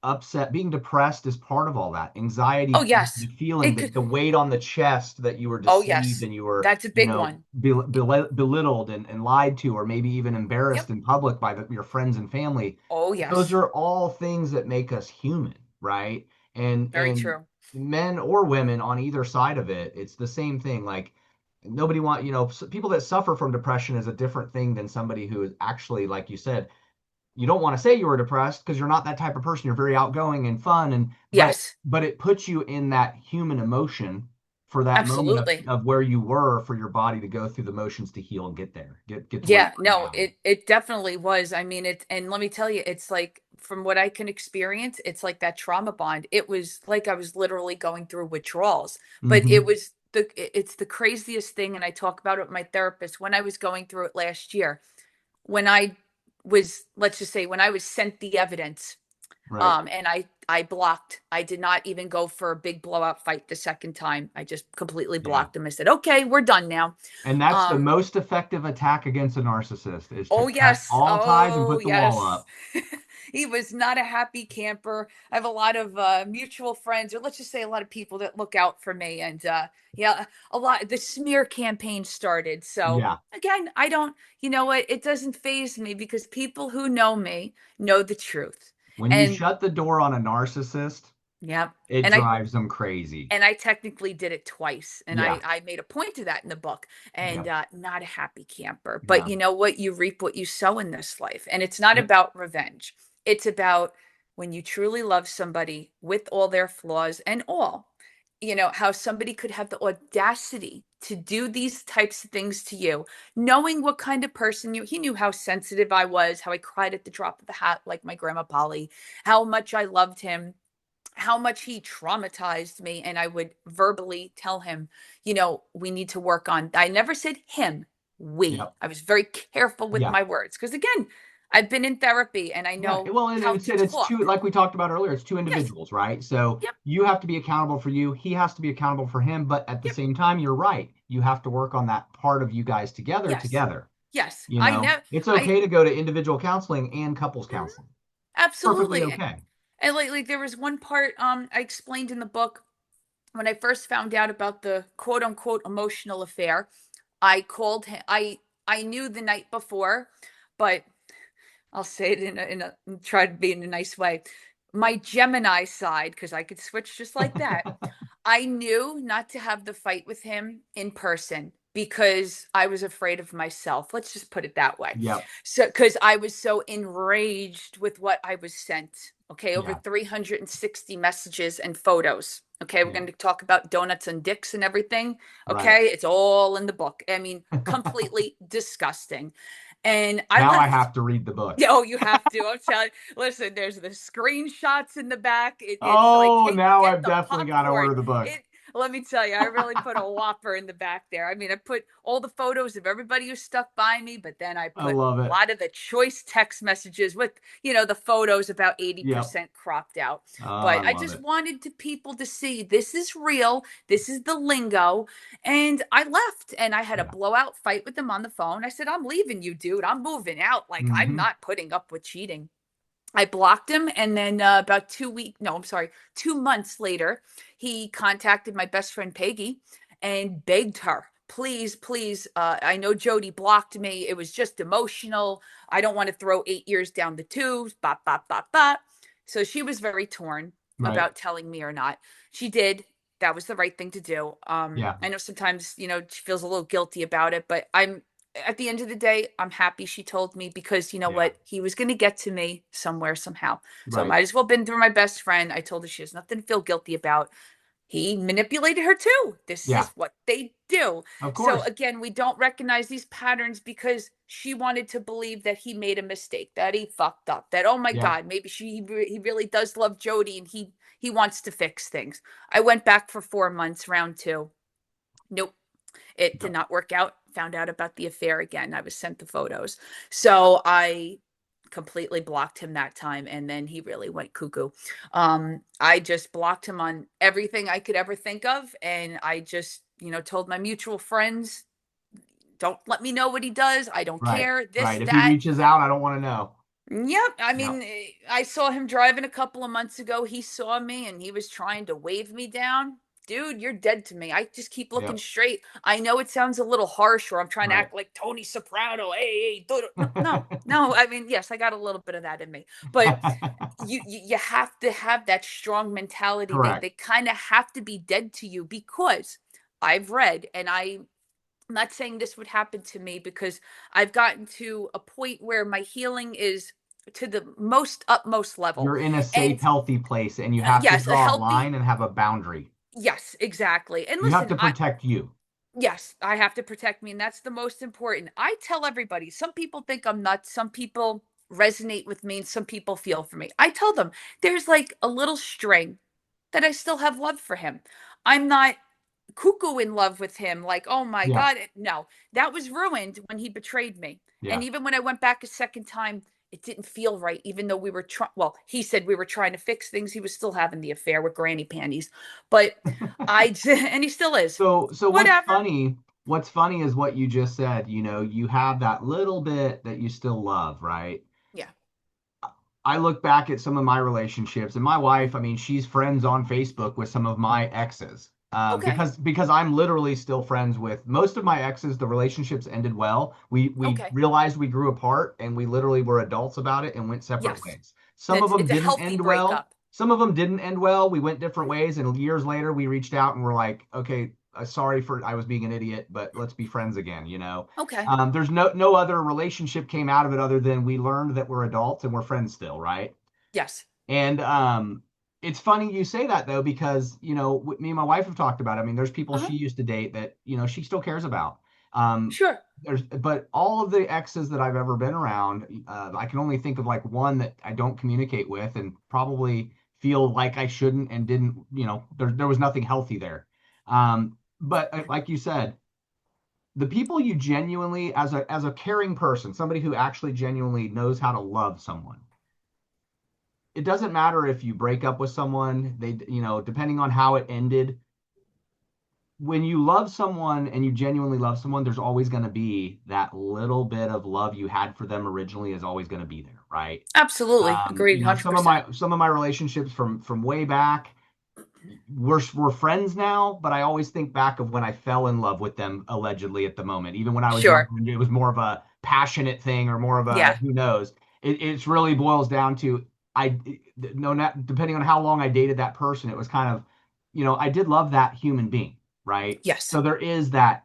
upset, being depressed is part of all that. Oh, Anxiety, the yes. feeling, It the, could, the weight on the chest that you were oh, deceived yes. and you were, That's a big one. belittled and lied to, or maybe even embarrassed Yep. in public by your friends and family. Oh, Those yes. are all things that make us human, right? Very And true. men or women on either side of it, it's the same thing. Like nobody people that suffer from depression is a different thing than somebody who is actually, like you said, you don't want to say you were depressed because you're not that type of person. You're very outgoing and fun, and Yes, but it puts you in that human emotion for that moment absolutely. of where you were, for your body to go through the motions to heal and get there, get to where you Yeah, are no, now. it definitely was. I mean, and let me tell you, it's like from what I can experience, it's like that trauma bond. It was like I was literally going through withdrawals, but Hmm. it's the craziest thing, and I talk about it with my therapist when I was going through it last year. When I was, let's just say, when I was sent the evidence. Right. And I blocked. I did not even go for a big blowout fight the second time. I just completely Yeah. blocked him. I said, "Okay, we're done now." And that's the Um, most effective attack against a narcissist is to oh cut yes, all ties and oh put the wall yes. up. He was not a happy camper. I have a lot of mutual friends, or let's just say a lot of people that look out for me. And yeah, a lot. The smear campaign started. So Yeah. again, I don't. You know what? It doesn't faze me because people who know me know the truth. When you And shut the door on a narcissist, yeah, it and I drives them crazy. and I technically did it twice, and I Yeah. I made a point of that in the book, and Yep. not a happy camper. But Yeah. you know what? You reap what you sow in this life, and it's not Yep. about revenge. It's about when you truly love somebody with all their flaws and all, how somebody could have the audacity to do these types of things to you, knowing what kind of person he knew how sensitive I was, how I cried at the drop of the hat, like my grandma Polly, how much I loved him, how much he traumatized me. And I would verbally tell him, we need to work on. I never said him, we. Yep. I was very careful with Yeah. my words because, again, I've been in therapy and I Right. know Well, and how it's to it's two, talk. like we talked about earlier, it's two Yes. individuals, right? So Yep. you have to be accountable for you. He has to be accountable for him. But at the Yep. same time, you're right. You have to work on that part of you guys together, Yes. together. Yes. You I know, know. it's I okay to go to individual counseling and couples Mhm. counseling. Perfectly Absolutely. okay. And like there was one part I explained in the book when I first found out about the quote unquote emotional affair. I called him. I knew the night before, but I'll say it in a try to be in a nice way. My Gemini side, because I could switch just like that. I knew not to have the fight with him in person because I was afraid of myself. Let's just put it that way. Yep. So, because I was so enraged with what I was sent. Okay, over Yeah. 360 messages and photos. Okay, we're Yeah. going to talk about donuts and dicks and everything. Right. Okay, it's all in the book. I mean, completely disgusting. And I Now I left. have to read the book. Yeah, oh, you have to. I'm telling you. Listen, there's the screenshots in the back. It's like, Oh, hey, now get I've the definitely got to popcorn. order the book. It. Let me tell you, I really put a whopper in the back there. I mean, I put all the photos of everybody who stuck by me, but then I I put a love it. lot of the choice text messages with, the photos about Yep. 80% cropped out. Oh, I But I love just it. wanted to people to see this is real. This is the lingo. And I left and I had a Yeah. blowout fight with him on the phone. I said, I'm leaving you, dude. I'm moving out. Like, I'm Hmm. not putting up with cheating. I blocked him. And then about 2 weeks, no, I'm sorry, 2 months later, he contacted my best friend Peggy and begged her, please, please. I know Jodi blocked me. It was just emotional. I don't want to throw 8 years down the tubes. Bop, bop, bop, bop. So she was very torn Right. about telling me or not. She did. That was the right thing to do. Yeah. I know sometimes, she feels a little guilty about it, but I'm at the end of the day, I'm happy she told me because you know Yeah. what? He was going to get to me somewhere, somehow. So it Right. might as well been through my best friend. I told her she has nothing to feel guilty about. He manipulated her too. This Yeah. is what they do. Of So course. again, we don't recognize these patterns because she wanted to believe that he made a mistake, that he fucked up, that oh my Yeah. god, maybe he really does love Jodi and he wants to fix things. I went back for 4 months, round 2. Nope, it did Yep. not work out. Found out about the affair again. I was sent the photos. So I completely blocked him that time. And then he really went cuckoo. I just blocked him on everything I could ever think of. And I just, told my mutual friends, don't let me know what he does. I don't Right. care. This, Right. If he that. reaches out, I don't want to know. Yep. I Yep. mean, I saw him driving a couple of months ago. He saw me and he was trying to wave me down. Dude, you're dead to me. I just keep looking Yep. straight. I know it sounds a little harsh, or I'm trying to Right. act like Tony Soprano. Hey, hey, no, no, no. I mean, yes, I got a little bit of that in me, but you have to have that strong mentality. They Correct. kind of have to be dead to you because I've read, and I'm not saying this would happen to me because I've gotten to a point where my healing is to the most utmost level. You're in a safe, And healthy place and you have to yes, a draw a healthy, line and have a boundary. yes, exactly. And You have listen, to protect you. yes, I have to protect me, and that's the most important. I tell everybody, some people think I'm nuts, some people resonate with me, and some people feel for me. I tell them there's like a little string that I still have love for him. I'm not cuckoo in love with him like oh my Yeah. god, no, that was ruined when he betrayed me. And Yeah. even when I went back a second time, it didn't feel right, even though we were trying, well, he said we were trying to fix things. He was still having the affair with granny panties, but and he still is. So Whatever. what's funny is what you just said, you know, you have that little bit that you still love, right? Yeah. I look back at some of my relationships, and my wife, I mean, she's friends on Facebook with some of my exes. Okay. Because I'm literally still friends with most of my exes. The relationships ended well. We Okay. realized we grew apart, and we literally were adults about it and went separate Yes. ways. Some of them It's a didn't healthy end well. breakup. Some of them didn't end well. We went different Mhm. ways, and years later, we reached out and we're like, okay, sorry for I was being an idiot, but let's be friends again. You know. Okay. There's no other relationship came out of it other than we learned that we're adults and we're friends still, right? Yes. And it's funny you say that though, because you know, me and my wife have talked about it. I mean, there's people Uh-huh. she used to date that, you know, she still cares about. Um, Sure. but all of the exes that I've ever been around, I can only think of like one that I don't communicate with, and probably feel like I shouldn't and didn't, there was nothing healthy there. But like you said, the people you genuinely, as a caring person, somebody who actually genuinely knows how to love someone, it doesn't matter if you break up with someone, depending on how it ended, when you love someone and you genuinely love someone, there's always going to be that little bit of love you had for them originally is always going to be there, right? Absolutely. Agreed. Some of 100%. my relationships from way back, we're friends now, but I always think back of when I fell in love with them allegedly at the moment. Even when I was younger, Sure. it was more of a passionate thing or more of a Yeah. who knows. It's really boils down to I no not depending on how long I dated that person, it was kind of, I did love that human being, right? Yes. So there is that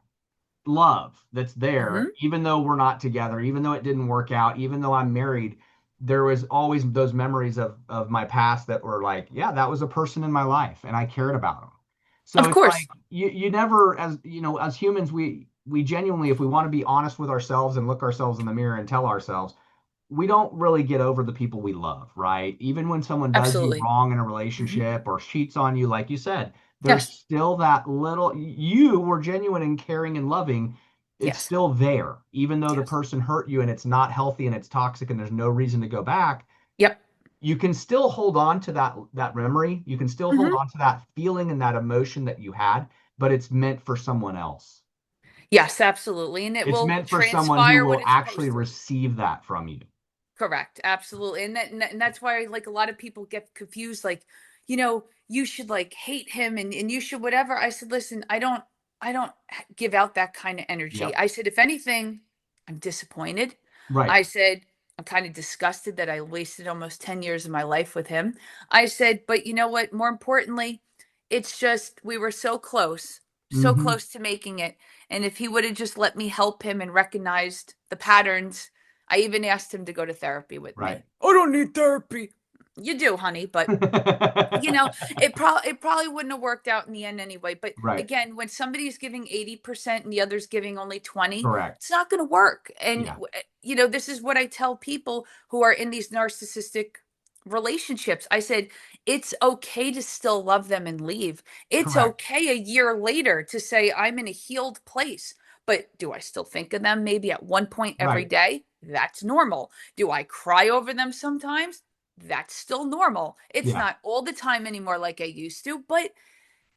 love that's there, Hmm. even though we're not together, even though it didn't work out, even though I'm married, there was always those memories of my past that were like, yeah, that was a person in my life and I cared about them. So Of it's like course. you never, as humans, we genuinely, if we want to be honest with ourselves and look ourselves in the mirror and tell ourselves, we don't really get over the people we love, right? Even when someone does you Absolutely. wrong in a Hmm. relationship or cheats on you, like you said, there's Yes. still that little, you were genuine and caring and loving. It's Yes. still there, even though the Yes. person hurt you and it's not healthy and it's toxic and there's no reason to go back. Yep. You can still hold on to that memory. You can still hold Hmm. on to that feeling and that emotion that you had, but it's meant for someone else. Yes, absolutely. And it It's will meant for someone who transpire when will it's actually supposed to. receive that from you. Correct. Absolutely. And that's why like a lot of people get confused like, you should like hate him and you should whatever. I said, listen, I don't give out that kind of energy. Yep. I said, if anything, I'm disappointed. Right. I said, I'm kind of disgusted that I wasted almost 10 years of my life with him. I said, but you know what? More importantly, it's just we were so Hmm. close to making it. And if he would have just let me help him and recognized the patterns, I even asked him to go to therapy with Right. me. I don't need therapy. You do, honey, but you know, it probably wouldn't have worked out in the end anyway. But Right. again, when somebody's giving 80% and the other's giving only 20, Correct. it's not going to work. And Yeah. this is what I tell people who are in these narcissistic relationships. I said, it's okay to still love them and leave. It's Correct. okay a year later to say, I'm in a healed place. But do I still think of them maybe at one point every Right. day? That's normal. Do I cry over them sometimes? That's still normal. It's Yeah. not all the time anymore like I used to, but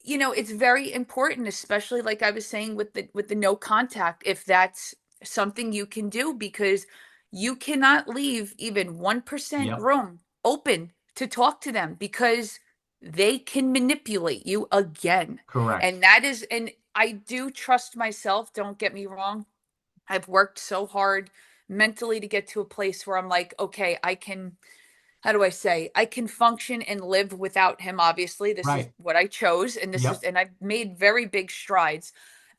it's very important, especially like I was saying with the no contact, if that's something you can do, because you cannot leave even 1% Yep. room open to talk to them because they can manipulate you again. Correct. And I do trust myself, don't get me wrong. I've worked so hard mentally to get to a place where I'm like, okay, I can, how do I say, I can function and live without him. Obviously, this is Right. what I chose, and Yep. and I've made very big strides.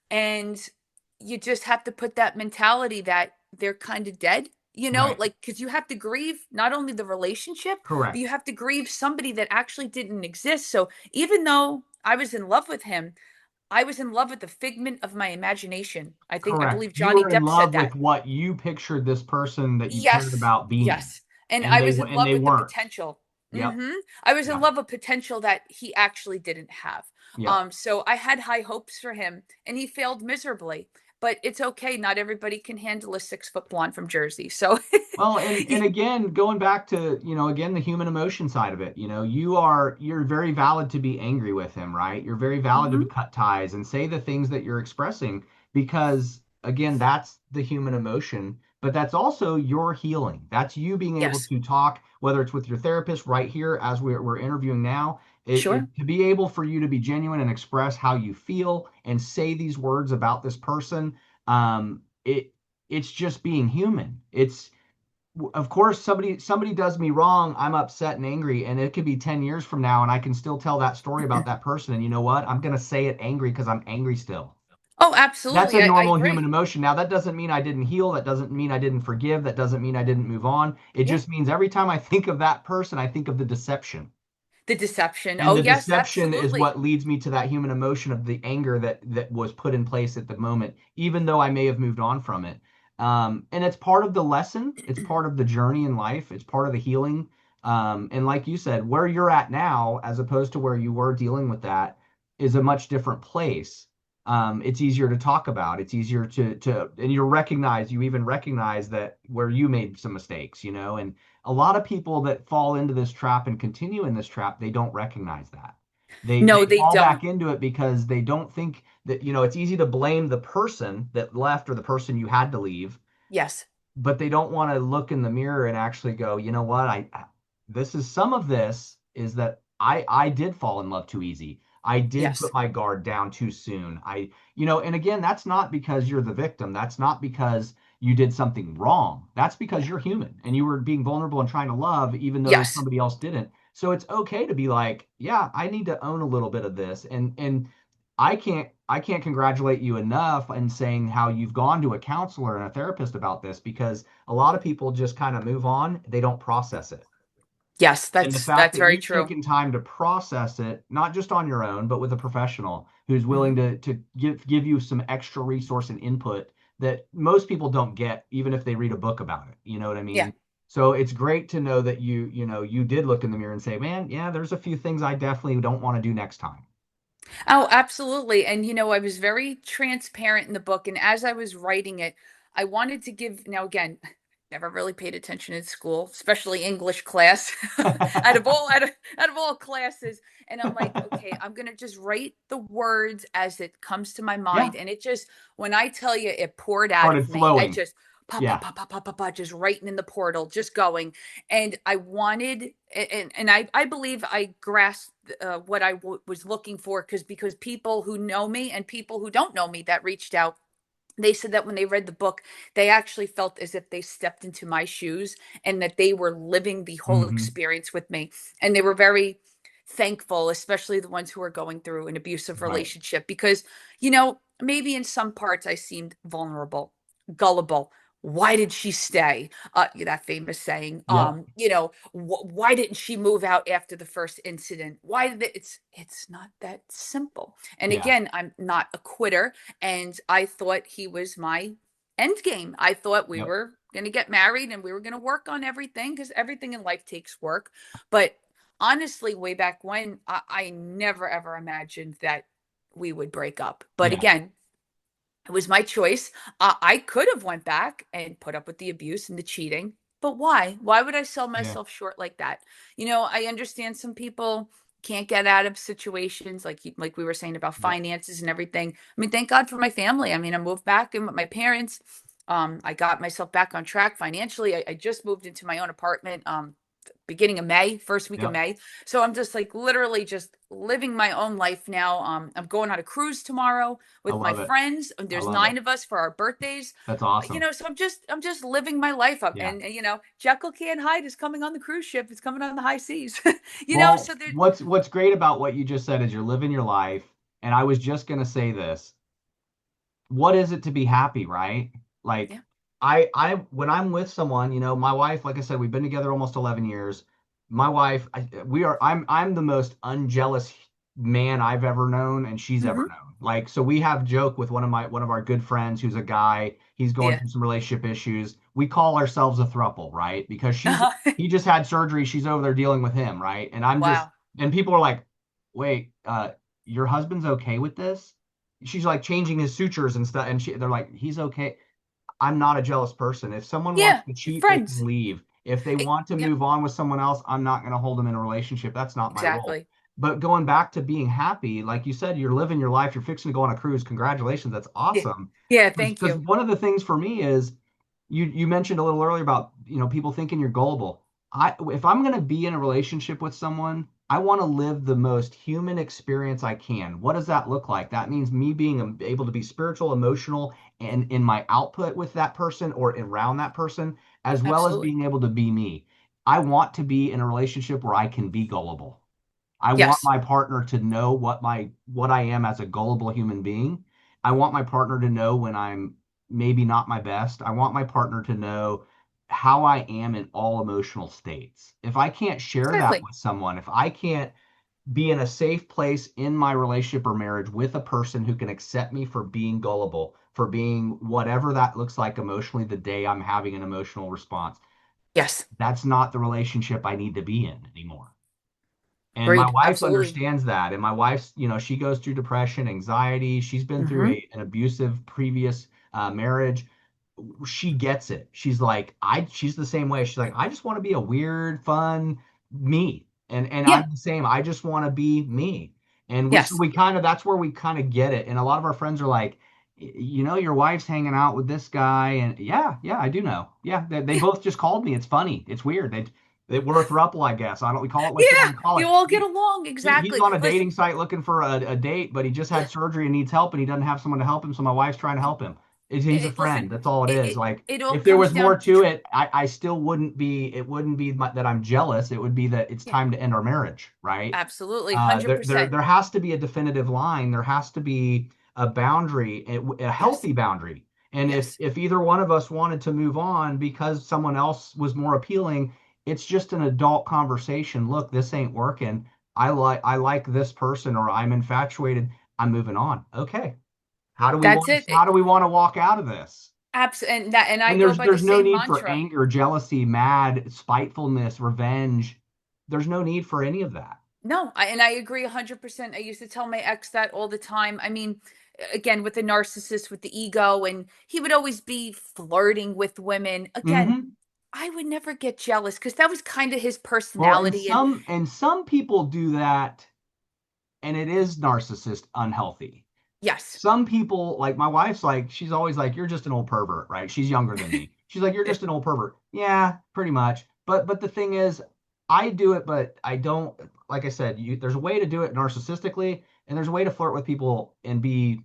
And you just have to put that mentality that they're kind of dead, Right. like, because you have to grieve not only the relationship, but you Correct. have to grieve somebody that actually didn't exist. So even though I was in love with him, I was in love with the figment of my imagination. I Correct. believe You Johnny were in Depp said love that. with what you pictured this person that you cared Yes, about being, yes. And and I they was in and love they with the weren't. potential. Yep. I was in Yep. love with potential that he actually didn't have. Yep. So I had high hopes for him, and he failed miserably. But it's okay. Not everybody can handle a 6 foot blonde from Jersey. So, Well, and again, going back to, again, the human emotion side of it, you're very valid to be angry with him, right? You're very valid to hmm cut ties and say the things that you're expressing because again, that's the human emotion, but that's also your healing. That's you being able yes, to talk, whether it's with your therapist right here as we're interviewing now, sure. to be able for you to be genuine and express how you feel and say these words about this person. It's just being human. It's of course somebody does me wrong, I'm upset and angry, and it could be 10 years from now and I can still tell that story about that person, and you know what, I'm going to say it angry because I'm angry still. Oh, That's absolutely. a I normal human agree. emotion. Now that doesn't mean I didn't heal, that doesn't mean I didn't forgive, that doesn't mean I didn't move on. It Yeah. just means every time I think of that person I think of the deception, The deception. and Oh, the yes, deception is absolutely. what leads me to that human emotion of the anger that was put in place at the moment, even though I may have moved on from it. And it's part of the lesson. It's part of the journey in life. It's part of the healing. And like you said, where you're at now, as opposed to where you were dealing with that, is a much different place. It's easier to talk about. It's easier and you even recognize that where you made some mistakes, and a lot of people that fall into this trap and continue in this trap, they don't recognize that. No, They they fall back don't. into it because they don't think that, it's easy to blame the person that left or the person you had to leave, Yes. but they don't want to look in the mirror and actually go, you know what, this is some of this is that I did fall in love too easy. I did Yes. put my guard down too soon. And again, that's not because you're the victim. That's not because you did something wrong. That's because Yeah. you're human and you were being vulnerable and trying to love even though Yes. somebody else didn't. So it's okay to be like, yeah, I need to own a little bit of this. And I can't congratulate you enough in saying how you've gone to a counselor and a therapist about this, because a lot of people just kind of move on, they don't process it. Yes, And the that's fact that's that very you've true. taken time to process it, not just on your own, but with a professional who's willing Hmm. to give you some extra resource and input that most people don't get, even if they read a book about it. You know what I Yeah. mean? So it's great to know that you did look in the mirror and say, man, yeah, there's a few things I definitely don't want to do next time. Oh, absolutely. And I was very transparent in the book. And as I was writing it, I wanted to give, now again, never really paid attention in school, especially English class, out of all classes. And I'm like, okay, I'm gonna just write the words as it comes to my Yeah, mind. And it just, when I tell you it poured out started of me, I flowing. just pop, pop, Yeah, pop, pop, pop, pop, pop, just writing in the portal, just going. And I wanted, and I believe I grasped what I was looking for, because people who know me and people who don't know me that reached out, they said that when they read the book, they actually felt as if they stepped into my shoes and that they were living the whole hmm, experience with me. And they were very thankful, especially the ones who are going through an abusive right. relationship, because, maybe in some parts I seemed vulnerable, gullible. Why did she stay? That famous saying. Yep. Why didn't she move out after the first incident? Why did it's not that simple. And Yeah. again, I'm not a quitter, and I thought he was my end game. I thought we Yep. were going to get married and we were going to work on everything, because everything in life takes work. But honestly, way back when, I never ever imagined that we would break up. But Yeah. again, it was my choice. I could have went back and put up with the abuse and the cheating, but why? Why would I sell Yeah. myself short like that? I understand some people can't get out of situations like we were saying about Yep. finances and everything. I mean, thank God for my family. I mean, I moved back in with my parents. I got myself back on track financially. I just moved into my own apartment. Beginning of May, first week of Yep. May. So I'm just like literally just living my own life now. I'm going on a cruise tomorrow I with my love it. friends. I There's love it. 9 of us for our birthdays. That's awesome. So I'm just living my life up. Yeah. And Jekyll can't hide is coming on the cruise ship. It's coming on the high seas. Well, So there. what's great about what you just said is you're living your life. And I was just gonna say this. What is it to be happy, right? Like Yeah. I when I'm with someone, my wife, like I said, we've been together almost 11 years. My wife, I'm the most unjealous man I've ever known and she's ever Hmm. known. Like, so we have joke with one of our good friends who's a guy, he's going Yeah. through some relationship issues. We call ourselves a throuple, right? Because he just had surgery, she's over there dealing with him, right? Wow. And people are like, "Wait, your husband's okay with this?" She's like changing his sutures and stuff, and they're like, he's okay. I'm not a jealous person. If someone wants Yeah. to cheat, they can Friends. leave. If they want to Yeah. move on with someone else, I'm not going to hold them in a relationship. That's not my role. Exactly. But going back to being happy, like you said, you're living your life, you're fixing to go on a cruise. Congratulations. That's Yeah. awesome. Yeah. Thank Because you. one of the things for me is you mentioned a little earlier about, people thinking you're gullible. If I'm going to be in a relationship with someone, I want to live the most human experience I can. What does that look like? That means me being able to be spiritual, emotional, and in my output with that person or around that person, as well as Absolutely. being able to be me. I want to be in a relationship where I can be gullible. I want Yes. my partner to know what I am as a gullible human being. I want my partner to know when I'm maybe not my best. I want my partner to know how I am in all emotional states. If I can't share that Exactly. with someone, if I can't be in a safe place in my relationship or marriage with a person who can accept me for being gullible, for being whatever that looks like emotionally the day I'm having an emotional response, Yes. That's not the relationship I need to be in anymore. And my Agreed. wife Absolutely. understands that. And my wife's, she goes through depression, anxiety. She's been through Hmm. an abusive previous marriage. She gets it. She's the same way. She's like, I just want to be a weird, fun me. And Yeah. I'm the same. I just want to be me. And so Yes. we kind of, that's where we kind of get it. And a lot of our friends are like, your wife's hanging out with this guy. And yeah, yeah, I do know. Yeah, they both just called me. It's funny. It's weird. We're a throuple, I guess. I don't, we call it what you want Yeah. to call it. You all get along. He's Exactly. on a Listen, dating site looking for a date, but he just had surgery and needs help, and he doesn't have someone to help him. So my wife's trying to help him. He's a listen, friend. That's all it it, is. it, Like it all if there comes was more down to, to it, I still wouldn't be. It wouldn't be that I'm jealous. It would be that it's yeah, time to end our marriage, right? absolutely. There 100%. there has to be a definitive line. There has to be a boundary, a Yes. healthy boundary. And if Yes. if either one of us wanted to move on because someone else was more appealing, it's just an adult conversation. Look, this ain't working. I like this person, or I'm infatuated. I'm moving on. Okay. That's it. How do we want to walk out of this? And I And go by the there's no same need for mantra. anger, jealousy, mad, spitefulness, revenge. There's no need for any of that. No, and I agree 100%. I used to tell my ex that all the time. I mean, again, with the narcissist, with the ego, and he would always be flirting with women. Again, Hmm. I would never get jealous because that was kind of his Well, and personality. And some people do that, and it is narcissist unhealthy. yes, Some people, like my wife's like, she's always like, you're just an old pervert, right? She's younger than me. She's like, you're eh, just an old pervert. Yeah, pretty much. But the thing is, I do it, but I don't, like I said, there's a way to do it narcissistically, and there's a way to flirt with people and be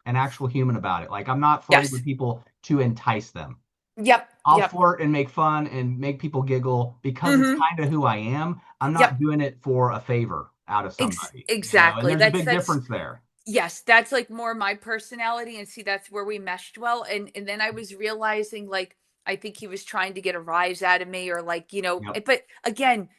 an actual human about it. Like I'm not flirting with yes, people to entice them. yep, I'll yep, flirt and make fun and make people giggle because it's hmm, kind of who I am. I'm not yep, doing it for a favor out of somebody, and exactly. there's a That's big that's difference there. Yes, that's like more my personality, and see, that's where we meshed well. And then I was realizing, like, I think he was trying to get a rise out of me, or like, Yep. but again,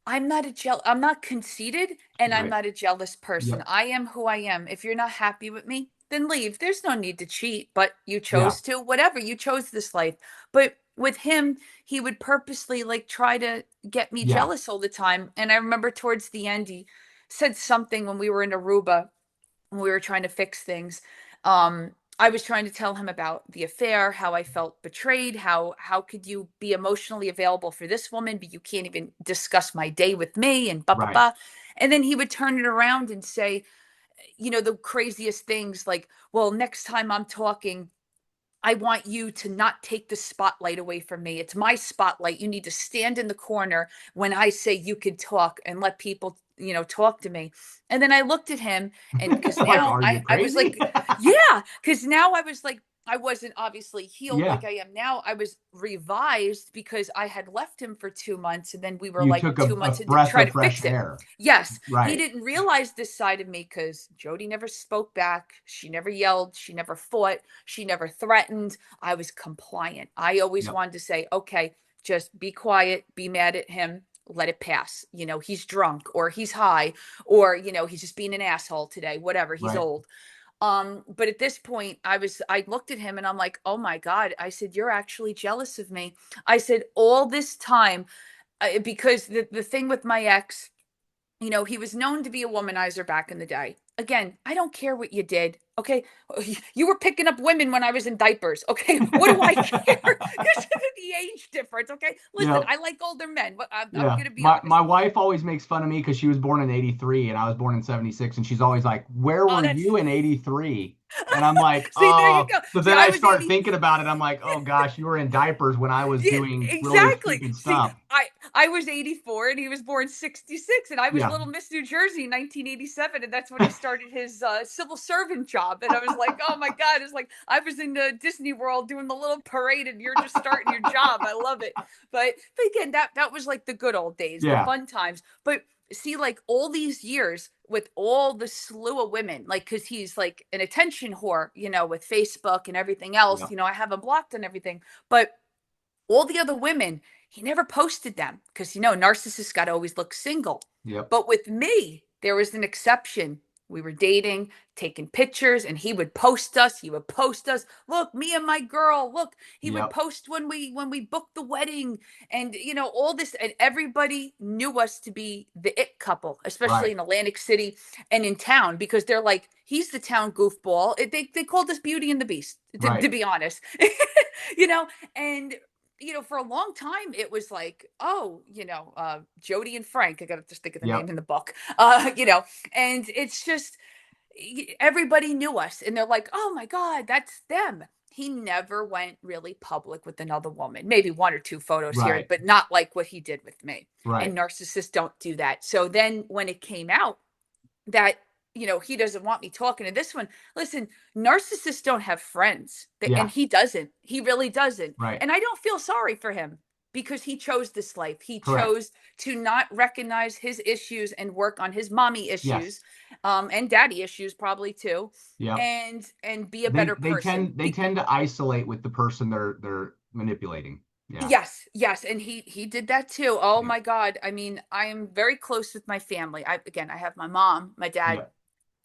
I'm not conceited, and I'm Right. not a jealous person. Yep. I am who I am. If you're not happy with me, then leave. There's no need to cheat, but you Yeah. chose to, whatever, you chose this life. But with him, he would purposely like try to get me Yeah. jealous all the time. And I remember towards the end, he said something when we were in Aruba, when we were trying to fix things. I was trying to tell him about the affair, how I felt betrayed, how could you be emotionally available for this woman, but you can't even discuss my day with me, and blah blah Right. blah. And then he would turn it around and say, the craziest things like, well, next time I'm talking, I want you to not take the spotlight away from me. It's my spotlight. You need to stand in the corner when I say you could talk, and let people, talk to me. And then I looked at him, and because Like, now are you I was crazy? like, yeah, because now I was like, I wasn't obviously healed Yeah. like I am now. I was revised because I had left him for 2 months, and then we were You like took a 2 months into breath try of to fresh fix it. air. Yes, he Right. didn't realize this side of me because Jodi never spoke back. She never yelled. She never fought. She never threatened. I was compliant. I always Yep. wanted to say, okay, just be quiet, be mad at him, let it pass. He's drunk, or he's high, or, he's just being an asshole today, whatever, he's Right. old. But at this point, I looked at him and I'm like, oh my God. I said, you're actually jealous of me. I said, all this time, because the thing with my ex, he was known to be a womanizer back in the day. Again, I don't care what you did. Okay. You were picking up women when I was in diapers. Okay. What do I care? Because of the age difference. Okay. Listen, Yep. I like older men. But I'm Yeah. going to be My honest. wife always makes fun of me because she was born in 83 and I was born in 76. And she's always like, where Oh, were that's, you in 83? And I'm like, see, there you oh. go. So See, then I I was start 80. thinking about it. I'm like, oh gosh, you were in diapers when I was Yeah, doing really exactly. stupid See, stuff. I was 84 and he was born 66, and I was Yeah. Little Miss New Jersey in 1987, and that's when he started his civil servant job. And I was like, oh my God, it's like I was in Disney World doing the little parade, and you're just starting your job. I love it. But again, that was like the good old days, the Yeah. fun times. But see, like all these years with all the slew of women, like, because he's like an attention whore, with Facebook and everything else, Yep. I have him blocked and everything. But all the other women, he never posted them because, narcissists got to always look single. Yep. But with me, there was an exception. We were dating, taking pictures, and he would post us. He would post us. Look, me and my girl. Look, he would Yep. post when we booked the wedding, and all this. And everybody knew us to be the it couple, especially Right. in Atlantic City and in town, because they're like, he's the town goofball. They called us Beauty and the Beast, to Right. be honest. you know, and for a long time, it was like, oh, Jodi and Frank. I got to just think of the name Yep. in the book. And it's just everybody knew us, and they're like, oh my God, that's them. He never went really public with another woman. Maybe one or two photos here, Right. but not like what he did with me. And Right. narcissists don't do that. So then when it came out that he doesn't want me talking to this one. Listen, narcissists don't have friends, and Yeah. he doesn't. He really doesn't. Right. And I don't feel sorry for him, because he chose this life. He Correct. chose to not recognize his issues and work on his mommy Yes. issues, and daddy issues probably too, Yep. and be a They better they person. tend they tend to isolate with the person they're manipulating. Yeah. Yes, yes, and he did that too. Oh Yep. my God. I mean, I am very close with my family. I have my mom, my dad, Yep.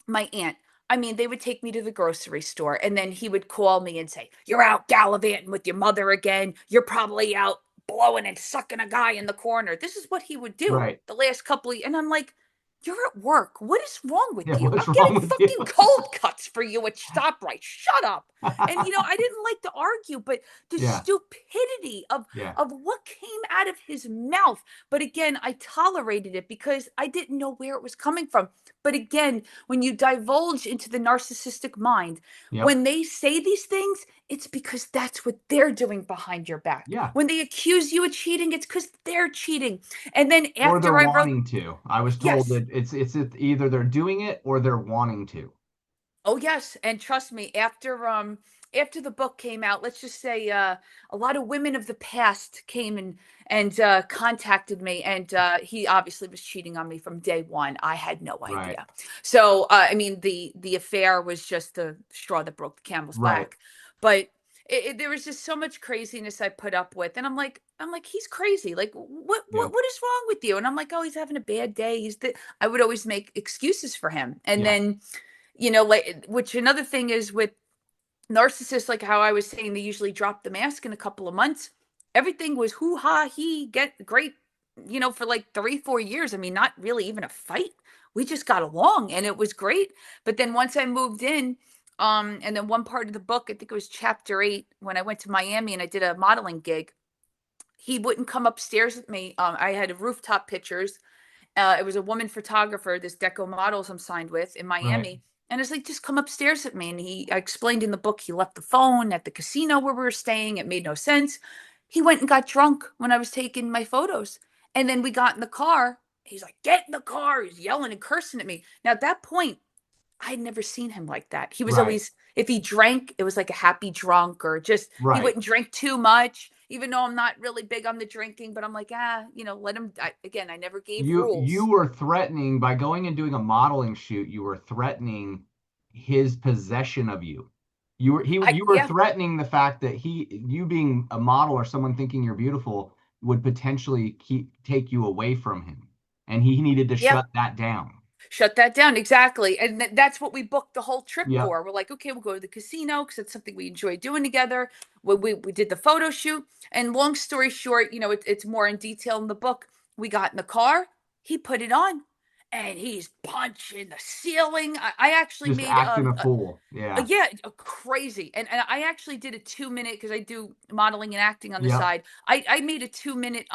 my aunt. I mean, they would take me to the grocery store, and then he would call me and say, "You're out gallivanting with your mother again. You're probably out blowing and sucking a guy in the corner." This is what he would do Right. the last couple of, and I'm like, "You're at work. What is wrong Yeah. with you? What's I'm getting wrong with you? fucking cold cuts for you at ShopRite. Shut up." And I didn't like to argue, but the Yeah. stupidity of Yeah. what came out of his mouth. But again, I tolerated it because I didn't know where it was coming from. But again, when you divulge into the narcissistic mind, Yep. when they say these things, it's because that's what they're doing behind your back. Yeah. When they accuse you of cheating, it's because they're cheating. And then Or they're after I wrote, wanting to. I was told yes, that it's either they're doing it or they're wanting to. oh yes, and trust me, after the book came out, let's just say a lot of women of the past came and contacted me, and he obviously was cheating on me from day one. I had no Right. idea. So I mean, the affair was just the straw that broke the camel's Right. back. But there was just so much craziness I put up with, and I'm like, he's crazy. Like, what what Yep. what is wrong with you? And I'm like, oh, he's having a bad day. I would always make excuses for him, and Yeah. then like, which another thing is with narcissists, like how I was saying, they usually drop the mask in a couple of months. Everything was hoo ha, he get great, for like 3 4 years. I mean, not really even a fight. We just got along and it was great. But then once I moved in, and then one part of the book, I think it was chapter 8, when I went to Miami and I did a modeling gig, he wouldn't come upstairs with me. I had rooftop pictures. It was a woman photographer, this Deco Models I'm signed with in Right. Miami. And it's like, just come upstairs with me. And I explained in the book, he left the phone at the casino where we were staying. It made no sense. He went and got drunk when I was taking my photos. And then we got in the car. He's like, get in the car. He's yelling and cursing at me. Now, at that point, I'd never seen him like that. He was Right. always, if he drank, it was like a happy drunk, or just, he Right. wouldn't drink too much, even though I'm not really big on the drinking. But I'm like, let him. Again, I never gave You rules. were threatening by going and doing a modeling shoot, you were threatening his possession of you. You were Yeah, threatening the fact that you being a model or someone thinking you're beautiful would potentially take you away from him. And he needed to yeah. shut that down. Shut that down. Exactly. And that's what we booked the whole trip Yep. for. We're like, okay, we'll go to the casino because it's something we enjoy doing together. We did the photo shoot. And long story short, it's more in detail in the book. We got in the car, he put it on, and he's punching the ceiling. I actually Just made acting a fool. Yeah. yeah, crazy. And I actually did a 2 minute, because I do modeling and acting on the Yep. side. I made a 2 minute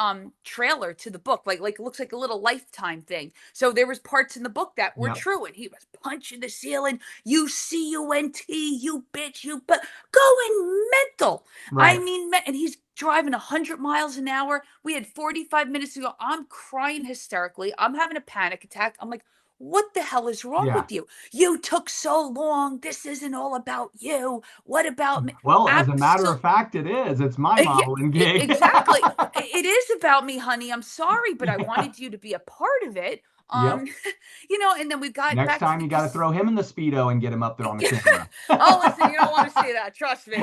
trailer to the book, like it looks like a little Lifetime thing. So there was parts in the book that were Yep. true, and he was punching the ceiling. You cunt, you bitch, but going mental. I Right. mean, and he's driving 100 miles an hour. We had 45 minutes to go. I'm crying hysterically. I'm having a panic attack. I'm like, what the hell is wrong Yeah. with you? You took so long. This isn't all about you. What about me? Well, as a matter of Absolutely. fact, it is. It's my Yeah, modeling gig. exactly. It is about me, honey. I'm sorry, but I Yeah. wanted you to be a part of it. Um, Yep. and then we got Next back to time the you got to kiss. throw him in the Speedo and get him up there on the camera. Oh, listen, you don't want to see that. Trust me.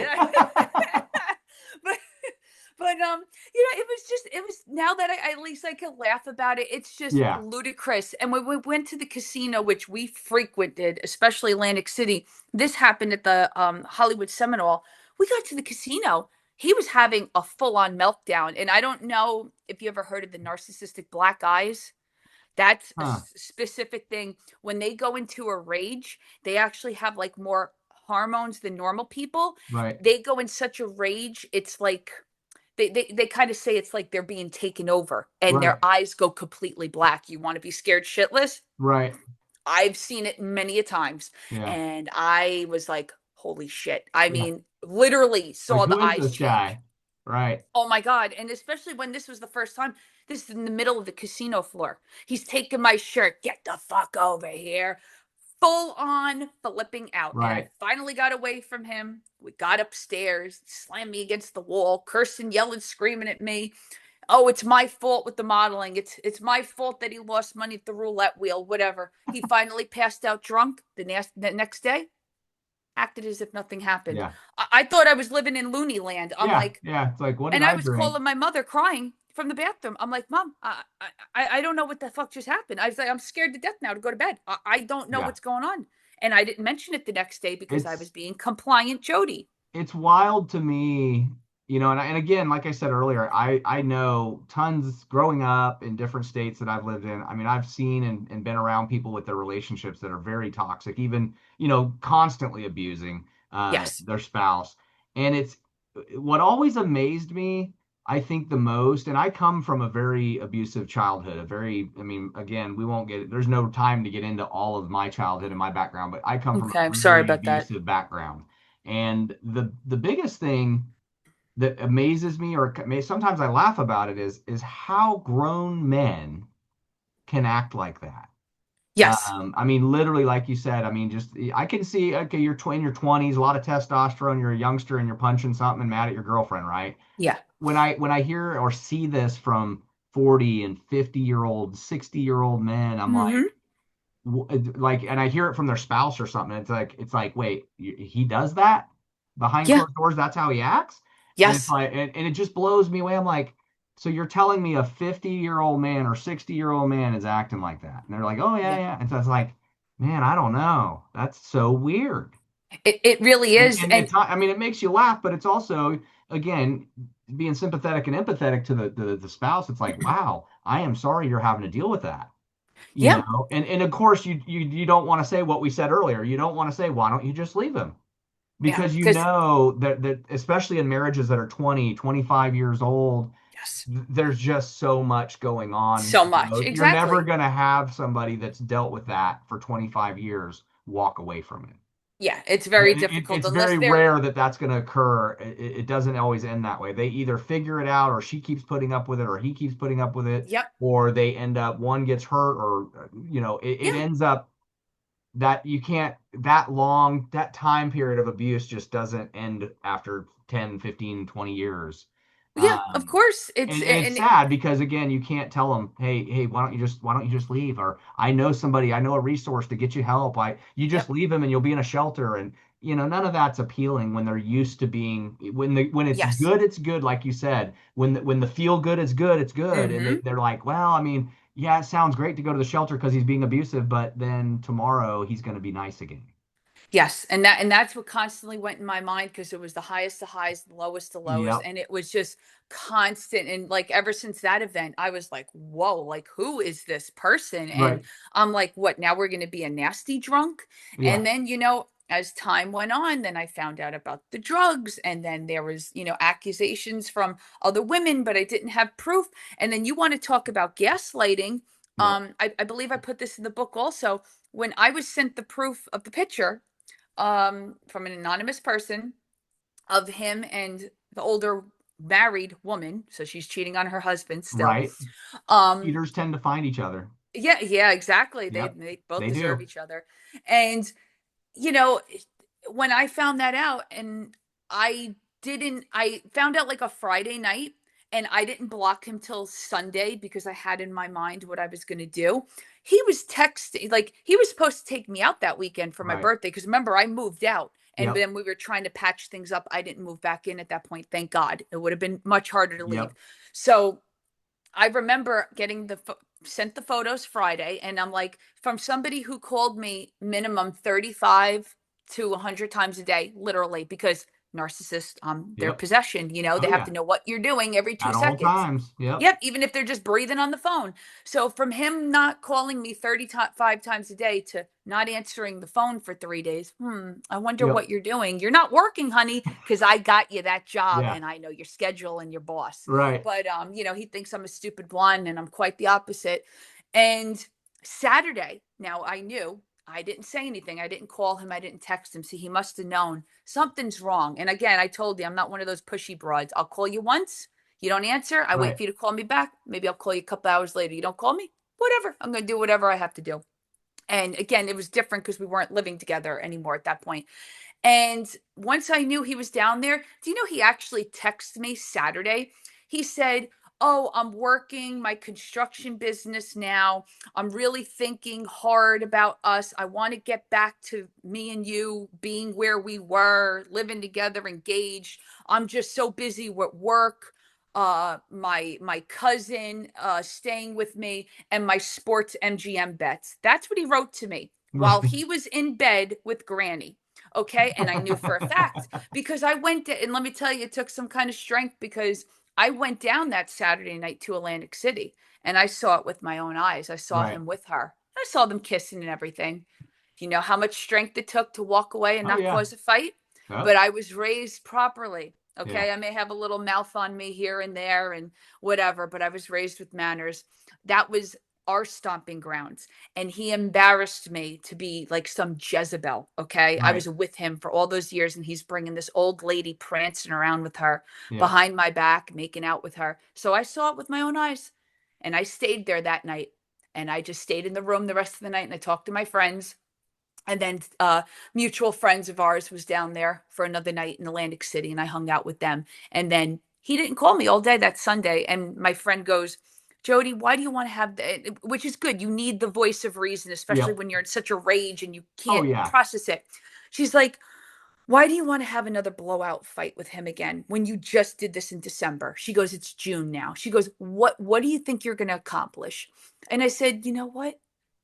but but it was just, it was now that at least I can laugh about it. It's just Yeah. ludicrous. And when we went to the casino, which we frequented, especially Atlantic City, this happened at the Hollywood Seminole. We got to the casino. He was having a full on meltdown. And I don't know if you ever heard of the narcissistic black eyes. That's a Huh. specific thing. When they go into a rage, they actually have like more hormones than normal people. Right. They go in such a rage, it's like they kind of say it's like they're being taken over and Right. their eyes go completely black. You want to be scared shitless? Right. I've seen it many a times. Yeah. And I was like, holy shit. I Yeah. mean, literally Like, saw who the is eyes this change. guy? Right. Oh my God. And especially when this was the first time, this is in the middle of the casino floor. He's taking my shirt. Get the fuck over here. Full on flipping out. And I Right. finally got away from him. We got upstairs, slammed me against the wall, cursing, yelling, screaming at me. Oh, it's my fault with the modeling. It's my fault that he lost money at the roulette wheel, whatever. He finally passed out drunk the next day, acted as if nothing happened. Yeah. I thought I was living in Looney Land. I'm Yeah. like, Yeah. It's like, what did and I I was drink? calling my mother crying from the bathroom. I'm like, Mom, I don't know what the fuck just happened. I was like, I'm scared to death now to go to bed. I don't know Yeah. what's going on. And I didn't mention it the next day because I was It's being compliant Jody. it's wild to me, and again, like I said earlier, I know tons growing up in different states that I've lived in. I mean, I've seen and been around people with their relationships that are very toxic, even, constantly abusing Yes. their spouse. And it's what always amazed me, I think the most, and I come from a very abusive childhood, I mean, again, we won't get, there's no time to get into all of my childhood and my background, but I come from Okay. I'm a sorry very about that. abusive background. And the biggest thing that amazes me, or sometimes I laugh about it, is how grown men can act like that. Yes. I mean, literally, like you said, I mean, just I can see, okay, you're in your 20s, a lot of testosterone, you're a youngster and you're punching something and mad at your girlfriend, right? Yeah. When I hear or see this from 40 and 50-year-old, 60-year-old men, I'm Mm-hmm. like, and I hear it from their spouse or something. It's like, wait, he does that behind Yeah. closed doors? That's how he acts? And it's Yes. like, and it just blows me away. I'm like, so you're telling me a 50-year-old man or 60-year-old man is acting like that? And they're like, oh yeah, Yeah. yeah. And so it's like, man, I don't know. That's so weird. It really And is. and And it's not, I mean, it makes you laugh, but it's also, again, being sympathetic and empathetic to the spouse. It's like, wow, I am sorry you're having to deal with that. yeah. And of course you don't want to say what we said earlier. You don't want to say, why don't you just leave him? Yeah. Because you Because know that especially in marriages that are 20, 25 years old, yes. there's just so much going on. So much. You're never Exactly. going to have somebody that's dealt with that for 25 years walk away from it. Yeah. It's very difficult It's unless very they're rare that that's going to occur. It doesn't always end that way. They either figure it out, or she keeps putting up with it, or he keeps putting up with it, yep. or they end up, one gets hurt, or it Yeah. ends up that you can't, that long, that time period of abuse just doesn't end after 10, 15, 20 years. Yeah, of um, course. and it's sad because, again, you can't tell them, hey, why don't you just leave? Or I know somebody, I know a resource to get you help. You just yep. leave them and you'll be in a shelter. And none of that's appealing when they're used to being, when it's Yes. good, it's good, like you said. When the feel good is good, it's good. And Mm-hmm. they're like, well, I mean, yeah, it sounds great to go to the shelter because he's being abusive, but then tomorrow he's going to be nice again. Yes, and that's what constantly went in my mind because it was the highest to highs, the lowest to lows, Yep. and it was just constant. And like ever since that event, I was like, "Whoa! Like who is this person?" And Right. I'm like, "What? Now we're going to be a nasty drunk?" Yeah. And then as time went on, then I found out about the drugs, and then there was accusations from other women, but I didn't have proof. And then you want to talk about gaslighting? Yep. I believe I put this in the book also. When I was sent the proof of the picture from an anonymous person of him and the older married woman, so she's cheating on her husband still. Right. um Cheaters tend to find each other. yeah, yeah, exactly, they Yep. they both They deserve do. each other. And you know when I found that out, and I found out like a Friday night, and I didn't block him till Sunday because I had in my mind what I was going to do. He was texting, like he was supposed to take me out that weekend for my Right. birthday because remember I moved out, and Yep. then we were trying to patch things up. I didn't move back in at that point, thank God. It would have been much harder to leave. Yep. So I remember getting sent the photos Friday, and I'm like, from somebody who called me minimum 35 to 100 times a day, literally, because narcissists, their Yep. possession, they Oh have to yeah. know what you're doing every two At all seconds. times. Yep. Yep, even if they're just breathing on the phone. So from him not calling me 35 times a day to not answering the phone for 3 days, I wonder Yep. what you're doing. You're not working, honey, because I got you that job Yeah. and I know your schedule and your boss. Right. But he thinks I'm a stupid one, and I'm quite the opposite. And Saturday, now I knew. I didn't say anything. I didn't call him. I didn't text him. See, he must have known something's wrong. And again, I told you I'm not one of those pushy broads. I'll call you once. You don't answer. I wait Right. for you to call me back. Maybe I'll call you a couple hours later. You don't call me. Whatever. I'm going to do whatever I have to do. And again, it was different because we weren't living together anymore at that point. And once I knew he was down there, do you know he actually texted me Saturday? He said, "Oh, I'm working my construction business now. I'm really thinking hard about us. I want to get back to me and you being where we were, living together, engaged. I'm just so busy with work. My cousin staying with me and my sports MGM bets." That's what he wrote to me while Right. he was in bed with Granny. Okay. And I knew for a fact because I went to, and let me tell you, it took some kind of strength because I went down that Saturday night to Atlantic City and I saw it with my own eyes. I saw Right. him with her. I saw them kissing and everything. Do you know how much strength it took to walk away and Oh not yeah. cause a fight? But Yep. I was raised properly. Yeah. Okay. I may have a little mouth on me here and there and whatever, but I was raised with manners. That was our stomping grounds. And he embarrassed me to be like some Jezebel. Okay. I Right. was with him for all those years, and he's bringing this old lady prancing around with her Yeah. behind my back, making out with her. So I saw it with my own eyes. And I stayed there that night. And I just stayed in the room the rest of the night and I talked to my friends. And then mutual friends of ours was down there for another night in Atlantic City, and I hung out with them. And then he didn't call me all day that Sunday. And my friend goes, "Jodi, why do you want to have that?" Which is good. You need the voice of reason, especially Yep. when you're in such a rage and you Oh can't yeah. process it. She's like, "Why do you want to have another blowout fight with him again when you just did this in December?" She goes, "It's June now." She goes, "What do you think you're going to accomplish?" And I said, "You know what?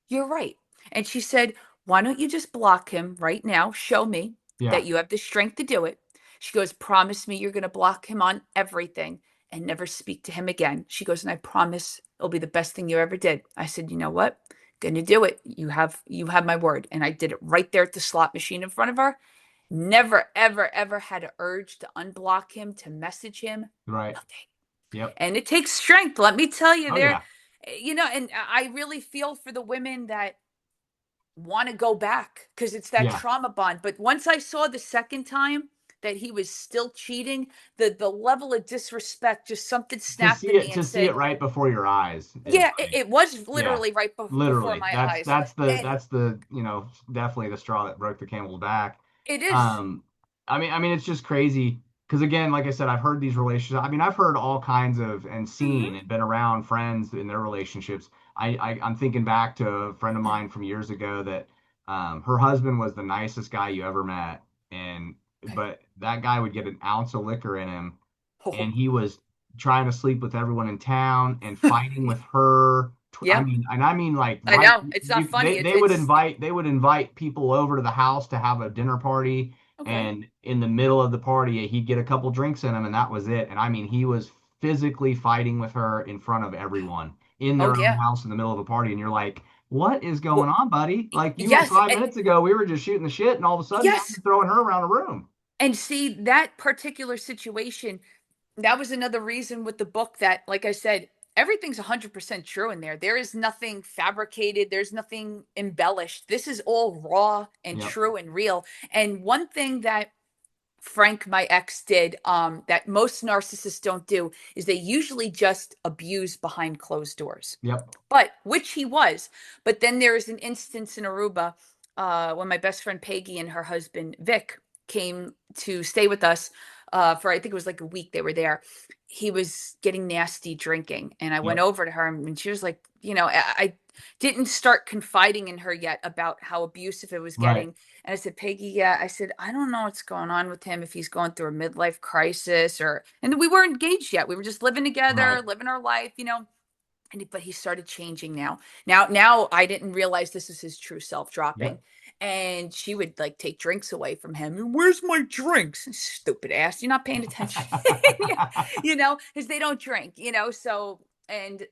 You're right." And she said, "Why don't you just block him right now? Show me Yeah. that you have the strength to do it." She goes, "Promise me you're going to block him on everything and never speak to him again." She goes, "And I promise it'll be the best thing you ever did." I said, "You know what? Going to do it. You have my word." And I did it right there at the slot machine in front of her. Never, ever, ever had an urge to unblock him, to message him. Right. Nothing. Yep. And it takes strength. Let me tell you, Oh yeah. and I really feel for the women that want to go back because it's that Yeah. trauma bond. But once I saw the second time that he was still cheating, the level of disrespect, just something snapped in me To and see it said, right before your eyes is yeah, it, like, it was yeah, literally right before literally. my That's eyes. And definitely the straw that broke the camel's back. it is. Um, I mean it's just crazy because again, like I said, I've heard these relationships. I mean, I've heard all kinds of and seen Hmm. and been around friends in their relationships. I'm thinking back to a friend of mine from years ago that her husband was the nicest guy you ever met, and Okay. but that guy would get an ounce of liquor in him Oh. and he was trying to sleep with everyone in town and fighting with her. Yeah, I mean like I right know. It's not funny. they would invite people over to the house to have a dinner party, Okay. and in the middle of the party he'd get a couple drinks in him and that was it. And I mean he was physically fighting with her in front of everyone in Oh their own yeah. house in the middle of a party, and you're like, what is going Well, on, buddy? Like you were yes, 5 minutes ago, we were just shooting the shit, and all of a sudden now yes. you're throwing her around a room. And see, that particular situation, that was another reason with the book that, like I said, everything's 100% true in there. There is nothing fabricated, there's nothing embellished. This is all raw and Yep. true and real. And one thing that Frank, my ex, did that most narcissists don't do is they usually just abuse behind closed doors. Yep. But which he was. But then there is an instance in Aruba when my best friend Peggy and her husband Vic came to stay with us for I think it was like a week they were there. He was getting nasty drinking, and I went Yep. over to her, and she was like, I didn't start confiding in her yet about how abusive it was Right. getting. And I said, "Peggy, yeah," I said, "I don't know what's going on with him, if he's going through a midlife crisis or," and we weren't engaged yet. We were just living Right. together, living our life. but he started changing now. Now I didn't realize this is his true self dropping. Yep. And she would like take drinks away from him. Where's my drinks? Stupid ass. You're not paying attention. Because they don't drink, so and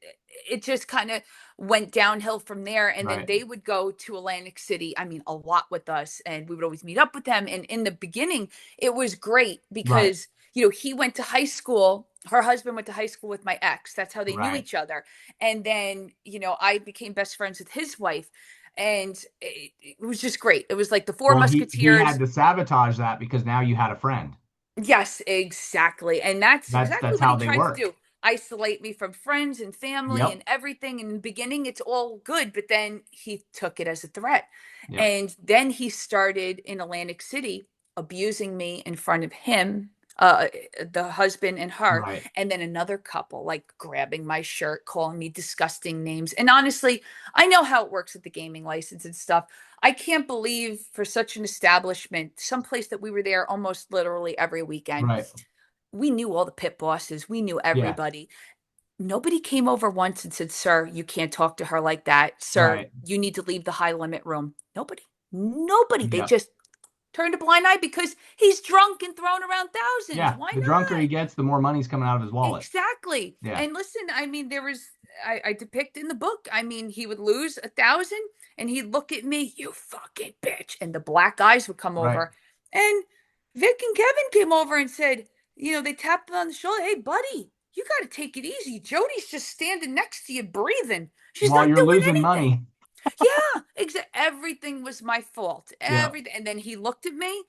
it just kind of went downhill from there. And then Right. they would go to Atlantic City, I mean, a lot with us, and we would always meet up with them. And in the beginning, it was great Right. because he went to high school. Her husband went to high school with my ex. That's how they knew Right. each other. And then, I became best friends with his wife. And it was just great. It was like the Four Well, he had Musketeers. to sabotage that because now you had a friend. Yes, exactly. And that's exactly That's what he how they tried to work. do. Isolate me from friends and family Yep. and everything. And in the beginning, it's all good, but then he took it as a threat. Yep. And then he started in Atlantic City abusing me in front of him, the husband and her, Right. and then another couple, like grabbing my shirt, calling me disgusting names. And honestly, I know how it works with the gaming license and stuff. I can't believe for such an establishment, someplace that we were there almost literally every weekend. Right. We knew all the pit bosses, we knew Yeah. everybody. Nobody came over once and said, "Sir, you can't talk to her like that. Sir, Right. you need to leave the high limit room." Nobody. Nobody. They Yep. just turned a blind eye because he's drunk and throwing around thousands. Yeah. Why The drunker he not? gets, the more money's coming out of his wallet. Exactly. Yeah. And listen, I mean, there was I depict in the book. I mean, he would lose 1,000 and he'd look at me, "You fucking bitch," and the black eyes would come Right. over. And Vic and Kevin came over and said, they tapped him on the shoulder, "Hey, buddy, you got to take it easy. Jody's just standing next to you, breathing. She's While not you're doing losing anything." money. Yeah, everything was my fault. Yeah. Everything. And then he looked at me,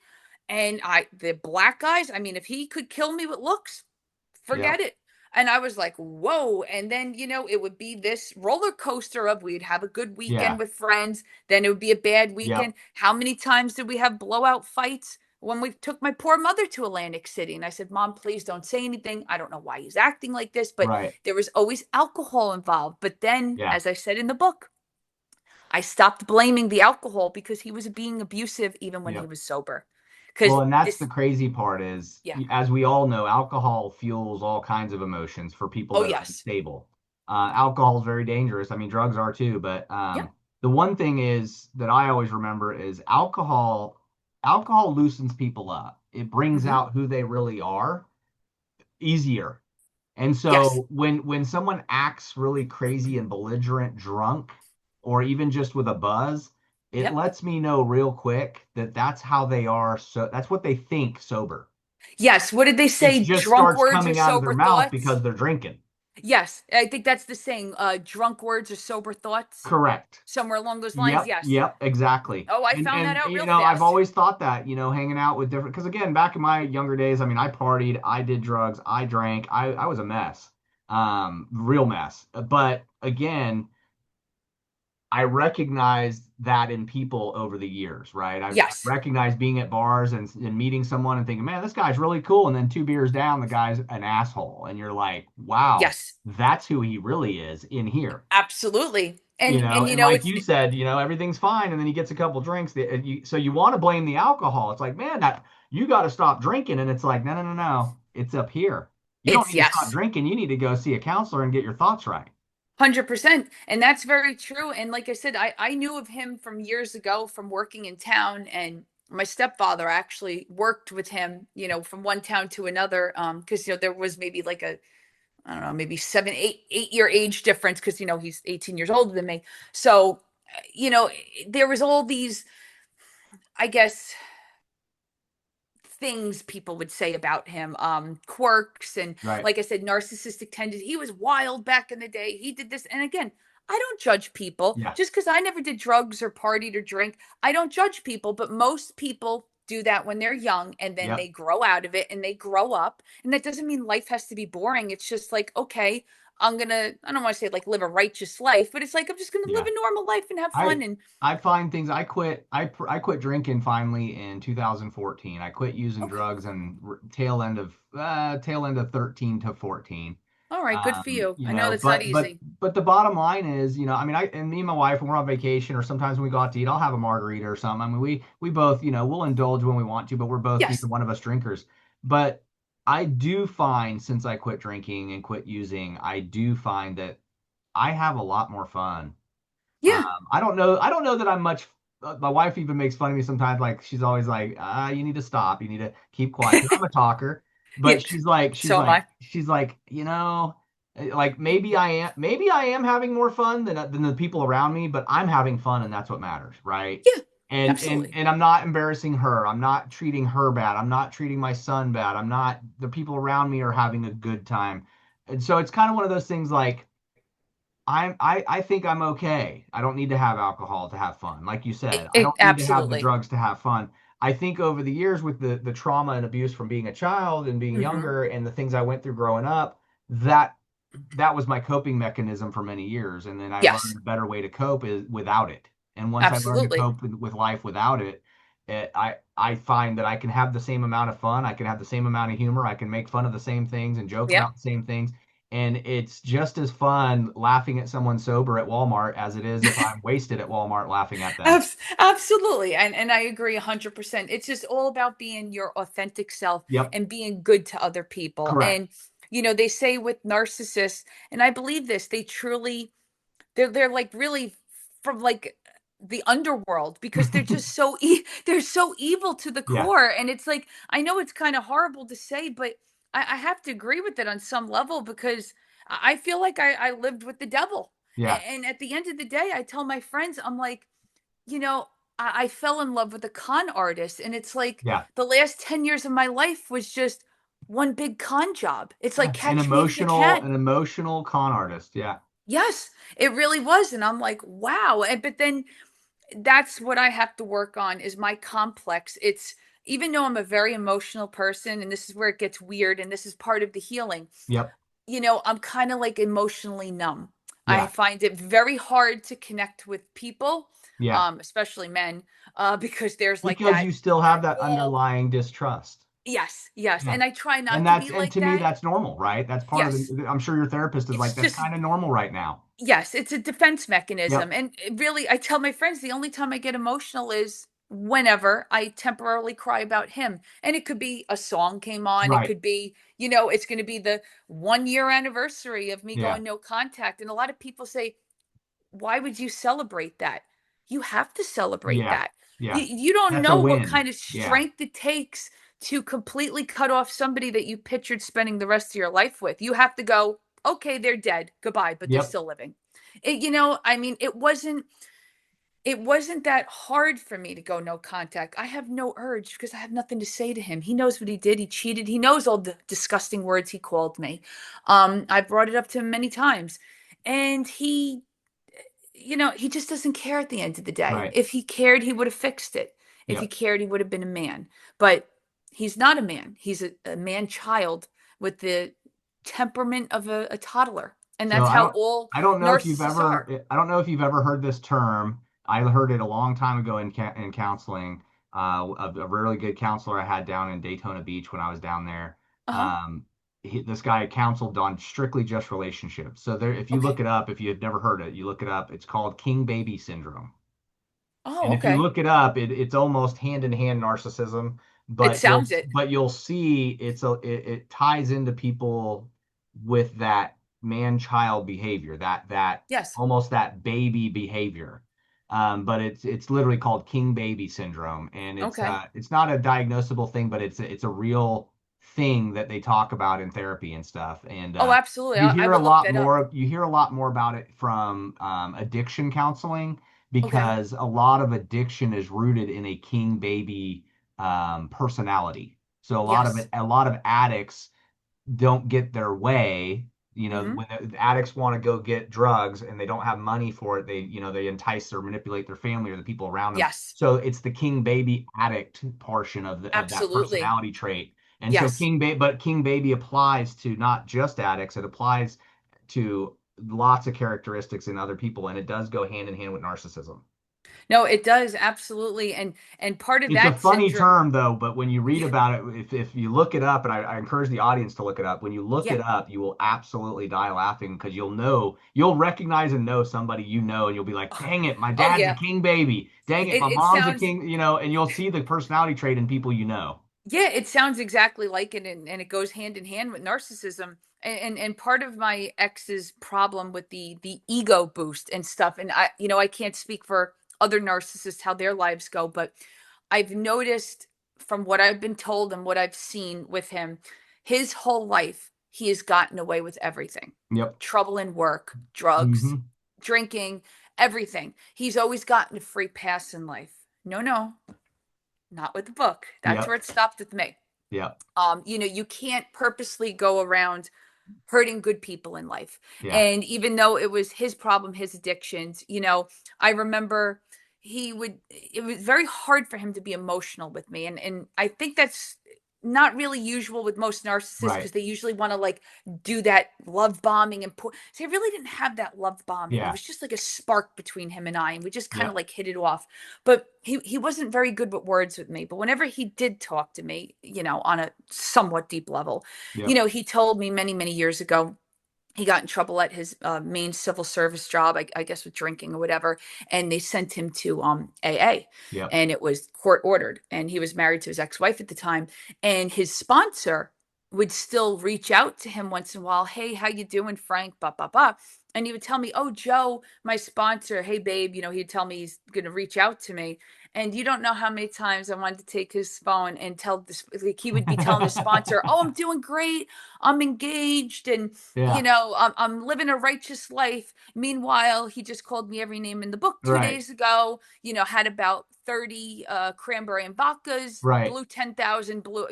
and the black eyes. I mean, if he could kill me with looks, Yep. forget it. And I was like, whoa. And then, it would be this roller coaster of we'd have a good Yeah. weekend with friends. Then it would be a bad Yep. weekend. How many times did we have blowout fights when we took my poor mother to Atlantic City? And I said, "Mom, please don't say anything. I don't know why he's acting like this." But Right. there was always alcohol involved. But then, Yeah. as I said in the book, I stopped blaming the alcohol because he was being abusive even when he Yep. was sober. Well, Because and that's the this, crazy part is, yeah. as we all know, alcohol fuels all kinds of emotions for people Oh, that are yes. unstable. Alcohol is very dangerous. I mean, drugs are too, but Yep. the one thing is that I always remember is alcohol loosens people up. It brings Hmm. out who they really are easier. And Yes. so when someone acts really crazy and belligerent drunk, or even just with a buzz, it Yep. lets me know real quick that that's how they are. So that's what they think sober. Yes. What did they It say? just Drunk starts words or coming out of their sober mouth thoughts? because they're drinking. Yes. I think that's the saying. Drunk words or sober thoughts? Correct. Somewhere along those lines. Yep, Yes. yep, exactly. Oh, I And found that and out you real know, I've fast. always thought that, hanging out with different, because again, back in my younger days, I mean, I partied, I did drugs, I drank, I was a mess. Real mess. But again, I recognized that in people over the years, right? I Yes. recognized being at bars and meeting someone and thinking, man, this guy's really cool. And then 2 beers down, the guy's an asshole. And you're like, wow, Yes. that's who he really is in here. Absolutely. And And like it's you said, everything's fine. And then he gets a couple drinks. So you want to blame the alcohol. It's like, man, that you got to stop drinking. And it's like, no, no, no, no. It's up here. You don't it's need to stop yes. drinking. You need to go see a counselor and get your thoughts right. 100%. And that's very true. And like I said, I knew of him from years ago from working in town. And my stepfather actually worked with him, from one town to another. Because, there was maybe like I don't know, maybe 7, 8 year age difference because, he's 18 years older than me. So, you know, there was all these, I guess, things people would say about him, quirks, and Right. like I said, narcissistic tendencies. He was wild back in the day. He did this. And again, I don't judge people Yeah. just because I never did drugs or partied or drink. I don't judge people, but most people do that when they're young and then Yep. they grow out of it and they grow up. And that doesn't mean life has to be boring. It's just like, okay, I don't want to say like live a righteous life, but it's like, I'm just going to live Yeah. a normal life and have I fun. And I find things. I quit drinking finally in 2014. I quit using okay, drugs and tail end of 13 to 14. all right, good for you. I know that's not But easy. the bottom line is, I mean, I and me and my wife when we're on vacation or sometimes when we go out to eat, I'll have a margarita or something. I mean, we both, we'll indulge when we want to, but we're both neither Yes. one of us drinkers. But I do find since I quit drinking and quit using, I do find that I have a lot more fun. Yeah. I don't know that I'm much. My wife even makes fun of me sometimes. Like she's always like, you need to stop. You need to keep quiet. 'Cause I'm a talker, Yeah. but So am I. she's like, like maybe I am having more fun than the people around me, but I'm having fun, and that's what matters, right? Yeah. Absolutely. And I'm not embarrassing her. I'm not treating her bad. I'm not treating my son bad. I'm not. The people around me are having a good time, and so it's kind of one of those things like. I think I'm okay. I don't need to have alcohol to have fun. Like you said, I don't need to have the Absolutely. drugs to have fun. I think over the years with the trauma and abuse from being a child and being Hmm. younger and the things I went through growing up, that was my coping mechanism for many years. And then I learned Yes. a better way to cope is without it. And once I learned to Absolutely. cope with life without it, I find that I can have the same amount of fun. I can have the same amount of humor. I can make fun of the same things and joke Yep. about the same things. And it's just as fun laughing at someone sober at Walmart as it is if I'm wasted at Walmart laughing at them. Absolutely. And I agree 100%. It's just all about being your authentic self Yep. and being good to other people. Correct. And, they say with narcissists, and I believe this, they're like really from like the underworld because they're just they're so evil to the Yeah. core. And it's like, I know it's kind of horrible to say, but I have to agree with it on some level because I feel like I lived with the devil. Yeah. And at the end of the day, I tell my friends, I'm like, I fell in love with a con artist, and it's like Yeah. the last 10 years of my life was just one big con job. It's like Yeah. catch me if you can. An emotional con artist. Yeah. Yes, it really was. And I'm like, wow. But then that's what I have to work on is my complex. It's even though I'm a very emotional person, and this is where it gets weird, and this is part of the healing, Yep. I'm kind of like emotionally numb. I Yeah. find it very hard to connect with people, Yeah. especially men, because there's like Because that you still have that that wall. underlying distrust. Yes, yes. Yeah. And I try not to be And like to me, that. that's normal, right? That's part of Yes. the, I'm sure your therapist is like, It's that's just kind of normal right now. yes, it's a defense mechanism. Yep. And really, I tell my friends the only time I get emotional is whenever I temporarily cry about him. And it could be a song came on, it Right. could be, it's going to be the 1 year anniversary of me Yeah. going no contact. And a lot of people say, why would you celebrate that? You have to celebrate Yeah. that. You, Yeah. you don't That's a know what win. kind of Yeah. strength it takes to completely cut off somebody that you pictured spending the rest of your life with. You have to go, okay, they're dead. Goodbye, but they're Yep. still living. I mean, it wasn't that hard for me to go no contact. I have no urge because I have nothing to say to him. He knows what he did. He cheated. He knows all the disgusting words he called me. I brought it up to him many times. And he just doesn't care at the end of the day. Right. If he cared, he would have fixed it. If he Yep. cared, he would have been a man. But he's not a man. He's a man child with the temperament of a toddler. And So that's how all I don't know if you've narcissists are. ever I don't know if you've ever heard this term. I heard it a long time ago in counseling. A really good counselor I had down in Daytona Beach when I was down there. Uh-huh. Um, this guy counseled on strictly just relationships. So there, if you look Okay. it up, if you have never heard it, you look it up. It's called King Baby Syndrome. Oh, And if you okay. look it up, it's almost hand in hand narcissism, It sounds it. but you'll see it ties into people with that man-child behavior, that Yes. almost that baby behavior. But it's literally called king baby syndrome, and Okay. it's not a diagnosable thing, but it's a real thing that they talk about in therapy and stuff. And Oh, absolutely. I will look that up. you hear a lot more about it from addiction counseling Okay. because a lot of addiction is rooted in a king baby personality. So Yes. a lot of addicts don't get their way. You know, Hmm. when the addicts want to go get drugs and they don't have money for it, they entice or manipulate their family or the people around them. Yes. So it's the king baby addict portion of that Absolutely. personality trait. And so Yes. king baby applies to not just addicts, it applies to lots of characteristics in other people, and it does go hand in hand with narcissism. No, it does absolutely. And part of It's a that funny syndrome. term though, but when you read about it, if you look it up, and I encourage the audience to look it up, when you look Yeah. it up, you will absolutely die laughing because you'll recognize and know somebody you know, and you'll be like, dang it, my Oh, dad's a yeah. king baby. Dang it, my It mom's a sounds king, and you'll see the personality trait in people you know. Yeah, it sounds exactly like it, and it goes hand in hand with narcissism. And part of my ex's problem with the ego boost and stuff, and I can't speak for other narcissists how their lives go, but I've noticed from what I've been told and what I've seen with him, his whole life he has gotten away with everything. Yep. Trouble in work, drugs, Hmm. drinking, everything. He's always gotten a free pass in life. No, no, not with the book. That's Yep. where it stopped with me. Yep. You can't purposely go around hurting good people in life. Yeah. And even though it was his problem, his addictions, I remember it was very hard for him to be emotional with me. And I think that's not really usual with most narcissists Right. because they usually want to like do that love bombing and put. So I really didn't have that love bombing. It Yeah. was just like a spark between him and I, and we just kind of Yep. like hit it off. But he wasn't very good with words with me. But whenever he did talk to me, on a somewhat deep level, Yep. he told me many, many years ago he got in trouble at his main civil service job, I guess with drinking or whatever, and they sent him to AA, Yep. and it was court ordered, and he was married to his ex-wife at the time, and his sponsor would still reach out to him once in a while. Hey, how you doing, Frank? Blah blah blah. And he would tell me, oh, Joe, my sponsor, hey babe, he'd tell me he's gonna reach out to me. And you don't know how many times I wanted to take his phone and tell this, like he would be telling his sponsor, oh, I'm doing great, I'm engaged, and Yeah. I'm living a righteous life. Meanwhile, he just called me every name in the book two Right. days ago. Had about 30 cranberry and vodkas, Right. blew 10,000, blew,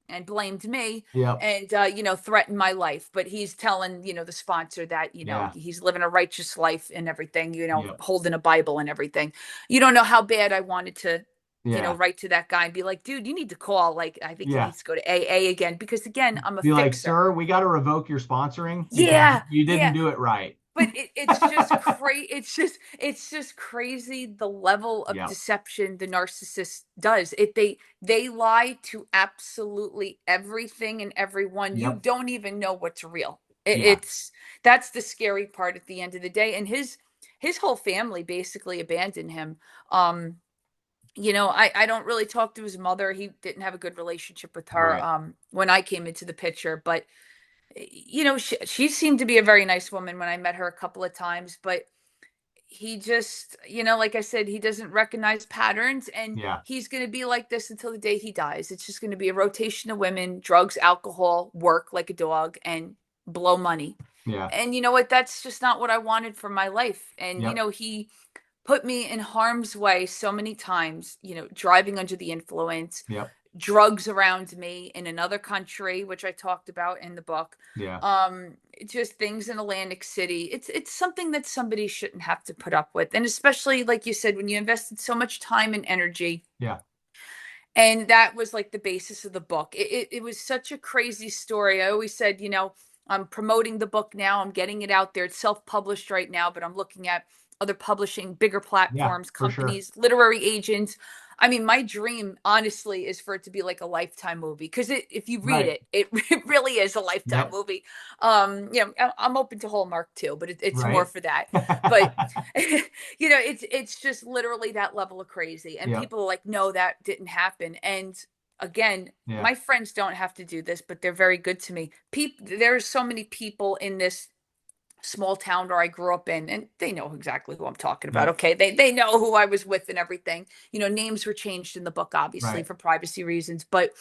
and blamed me, Yep. and threatened my life. But he's telling the sponsor that Yeah. he's living a righteous life and everything. Yep. Holding a Bible and everything. You don't know how bad I wanted to. Yeah. Write to that guy and be like, dude, you need to call. Like, I think he Yeah. needs to go to AA again because, again, I'm a Be like, fixer. sir, we got to revoke your sponsoring because Yeah, you didn't yeah. do it right. But it's just crazy. It's just crazy the level of Yep. deception the narcissist does. They lie to absolutely everything and everyone. You Yep. don't even know what's real. Yeah. It's That's the scary part at the end of the day. And his whole family basically abandoned him. Um, I don't really talk to his mother. He didn't have a good relationship with her Right. when I came into the picture, but she seemed to be a very nice woman when I met her a couple of times, but he just, like I said, he doesn't recognize patterns, and Yeah. he's going to be like this until the day he dies. It's just going to be a rotation of women, drugs, alcohol, work like a dog, and blow money. Yeah. And you know what? That's just not what I wanted for my life. And, Yep. he put me in harm's way so many times, driving under the influence, Yep. drugs around me in another country, which I talked about in the book. Yeah. Just things in Atlantic City. It's something that somebody shouldn't have to put up with. And especially like you said, when you invested so much time and energy, Yeah. and that was like the basis of the book. It was such a crazy story. I always said, I'm promoting the book now. I'm getting it out there. It's self-published right now, but I'm looking at other publishing, bigger Yeah. platforms, For sure. companies, literary agents. I mean, my dream, honestly, is for it to be like a Lifetime movie because if you read Right. it really is a Lifetime Yep. movie. I'm open to Hallmark too, but it's more Right. for that. But it's just literally that level of crazy. And Yep. people are like, no, that didn't happen. And again, Yeah. my friends don't have to do this, but they're very good to me. There's so many people in this small town where I grew up in, and they know exactly who I'm talking about. Yep. Okay. They know who I was with and everything. Names were changed in the book, obviously, Right. for privacy reasons, but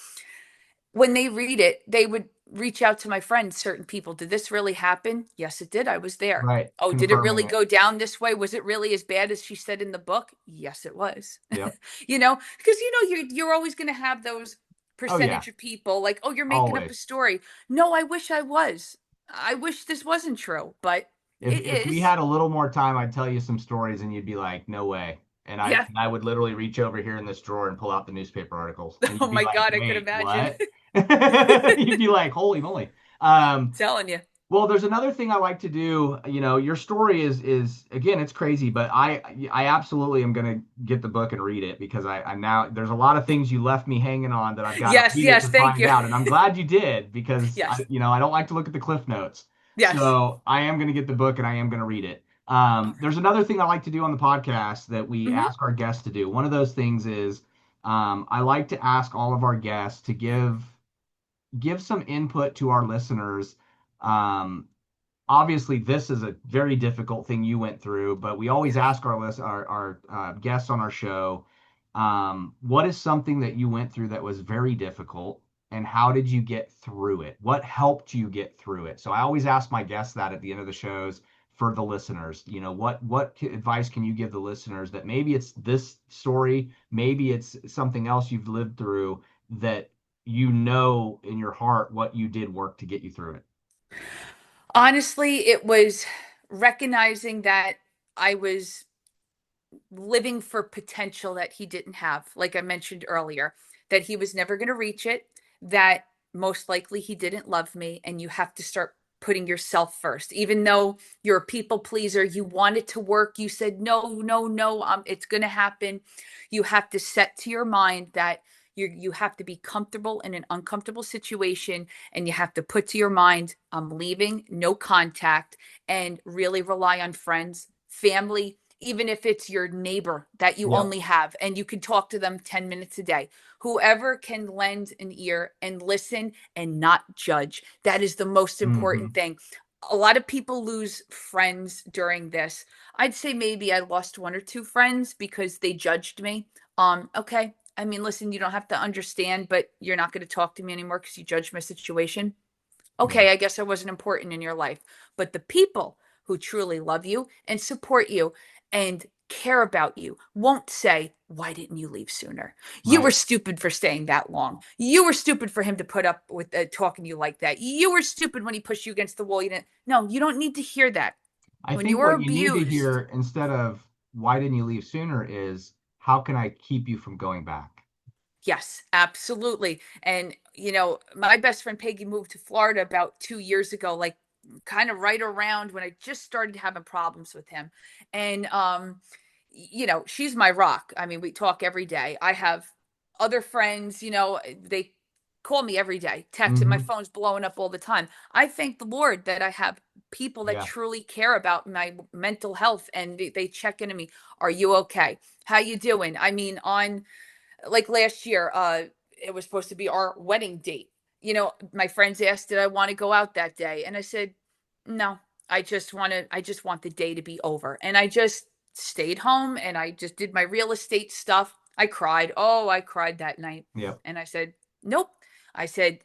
when they read it, they would reach out to my friends, certain people. Did this really happen? Yes, it did. I was there. Right. Oh, did it really Confirming it. go down this way? Was it really as bad as she said in the book? Yes, it was. Yep. Because you're always going to have those Oh yeah. percentage of people like, oh, you're making up a Always. story. No, I wish I was. I wish this wasn't true, but it If we is. had a little more time, I'd tell you some stories and you'd be like, no way. And I Yeah. and I would literally reach over here in this drawer and pull out the newspaper articles. And Oh you'd be my like, God, I could wait, imagine. what? You'd be like, holy moly. Um, Telling you. well, there's another thing I like to do. Your story is again, it's crazy, but I absolutely am gonna get the book and read it because I'm now there's a lot of things you left me hanging on that I've got to Yes, read it yes, to thank find you. out, and I'm glad you did because Yes, I don't like to look at the cliff notes. yes. So I am gonna get the book and I am gonna read it. All There's right. another thing I like to do on the podcast that we Mm-hmm. ask our guests to do. One of those things is I like to ask all of our guests to give some input to our listeners. Um, Obviously, this is a very difficult thing you went through, but we always Yes. ask our guests on our show, what is something that you went through that was very difficult, and how did you get through it? What helped you get through it? So I always ask my guests that at the end of the shows for the listeners. What advice can you give the listeners that maybe it's this story, maybe it's something else you've lived through that you know in your heart what you did work to get you through it. Honestly, it was recognizing that I was living for potential that he didn't have. Like I mentioned earlier, that he was never going to reach it, that most likely he didn't love me, and you have to start putting yourself first. Even though you're a people pleaser, you want it to work, you said no, no, no, it's going to happen. You have to set to your mind that you have to be comfortable in an uncomfortable situation, and you have to put to your mind, I'm leaving, no contact, and really rely on friends, family, even if it's your neighbor that you Yep. only have and you can talk to them 10 minutes a day. Whoever can lend an ear and listen and not judge. That is the most important Hmm. thing. A lot of people lose friends during this. I'd say maybe I lost one or two friends because they judged me. Okay. I mean, listen, you don't have to understand, but you're not going to talk to me anymore because you judged my situation. Yeah. Okay, I guess I wasn't important in your life. But the people who truly love you and support you and care about you won't say, why didn't you leave sooner? You were Right. stupid for staying that long. You were stupid for him to put up with talking to you like that. You were stupid when he pushed you against the wall. You didn't. No, you don't need to hear that. I When you think were what you need to abused, hear instead of why didn't you leave sooner is how can I keep you from going back? yes, absolutely. And, my best friend Peggy moved to Florida about 2 years ago, like kind of right around when I just started having problems with him. And, she's my rock. I mean, we talk every day. I have other friends, they call me every day, text, and my Hmm. phone's blowing up all the time. I thank the Lord that I have people that Yeah. truly care about my mental health and they check into me. Are you okay? How you doing? I mean, on like last year, it was supposed to be our wedding date. My friends asked, did I want to go out that day? And I said, no, I just want the day to be over. And I just stayed home and I just did my real estate stuff. I cried. Oh, I cried that night. Yep. And I said, nope. I said,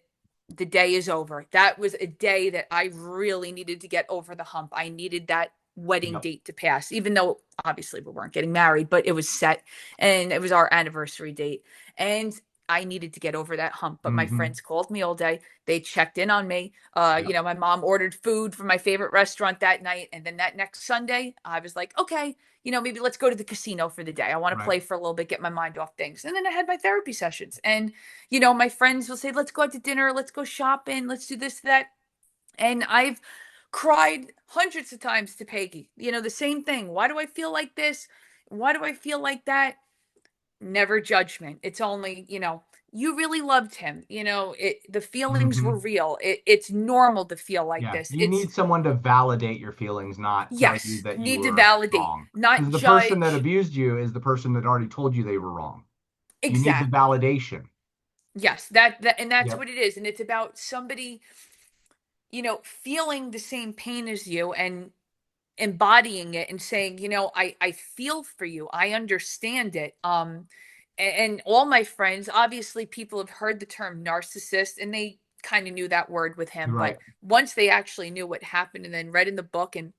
the day is over. That was a day that I really needed to get over the hump. I needed that wedding Yep. date to pass, even though obviously we weren't getting married, but it was set and it was our anniversary date. And I needed to get over that hump. But my Hmm. friends called me all day. They checked in on me. Yep. My mom ordered food from my favorite restaurant that night. And then that next Sunday, I was like, okay, maybe let's go to the casino for the day. I want to Right. play for a little bit, get my mind off things. And then I had my therapy sessions. And, my friends will say, let's go out to dinner, let's go shopping, let's do this, that. And I've cried hundreds of times to Peggy, the same thing. Why do I feel like this? Why do I feel like that? Never judgment. It's only, you really loved him. The feelings were Hmm. real. It's normal to feel like Yeah. this. You It's need someone to validate your feelings, not tell you yes, that you need to were validate, wrong. not Because the person that judge. abused you is the person that already told you they were wrong. You need the Exactly. validation. Yes, that and that's Yep. what it is. And it's about somebody, feeling the same pain as you and embodying it and saying, I feel for you. I understand it. And all my friends, obviously people have heard the term narcissist and they kind of knew that word with him, but Right. once they actually knew what happened and then read in the book, and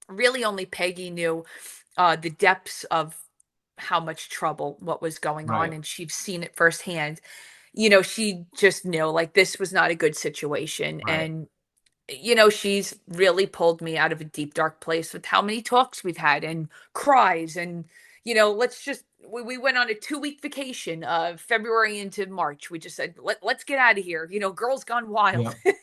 really only Peggy knew the depths of how much trouble what was going on, Right. and she'd seen it firsthand. She just knew like this was not a good situation. Right. And she's really pulled me out of a deep, dark place with how many talks we've had and cries. And, we went on a 2-week vacation, February into March. We just said, let's get out of here. Girls gone wild. Yep.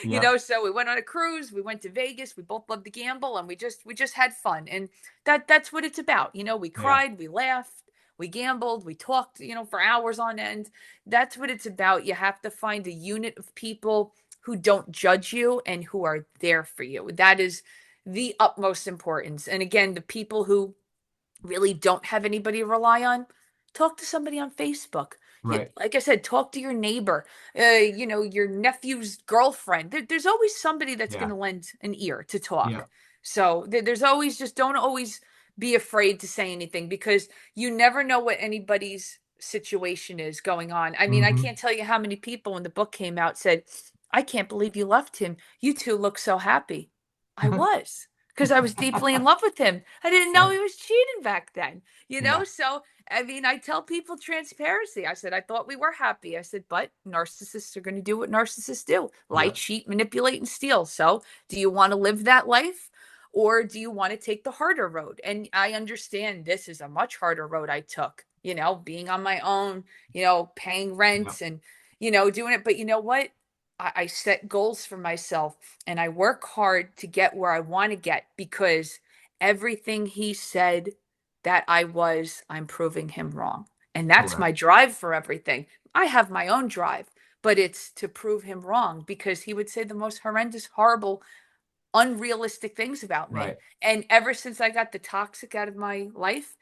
Yep. So we went on a cruise. We went to Vegas. We both love to gamble and we just had fun. And that's what it's about. We Yeah. cried, we laughed, we gambled, we talked, for hours on end. That's what it's about. You have to find a unit of people who don't judge you and who are there for you. That is the utmost importance. And again, the people who really don't have anybody to rely on, talk to somebody on Facebook. Right. Like I said, talk to your neighbor, your nephew's girlfriend. There's always somebody that's going Yeah. to lend an ear to Yeah. talk. So there's always, just don't always be afraid to say anything, because you never know what anybody's situation is going on. I mean, I Hmm. can't tell you how many people when the book came out said, I can't believe you left him. You two look so happy. I was, because I was deeply in love with him. I didn't know Yep. he was cheating back then, you know? Yeah. So, I mean, I tell people transparency. I said, I thought we were happy. I said, but narcissists are going to do what narcissists do: lie, Yep. cheat, manipulate, and steal. So, do you want to live that life? Or do you want to take the harder road? And I understand this is a much harder road I took, being on my own, paying Yep. rent and, doing it. But you know what? I set goals for myself and I work hard to get where I want to get, because everything he said that I'm proving him wrong. And that's my Correct. drive for everything. I have my own drive, but it's to prove him wrong, because he would say the most horrendous, horrible, unrealistic things about me. Right. And ever since I got the toxic out of my life,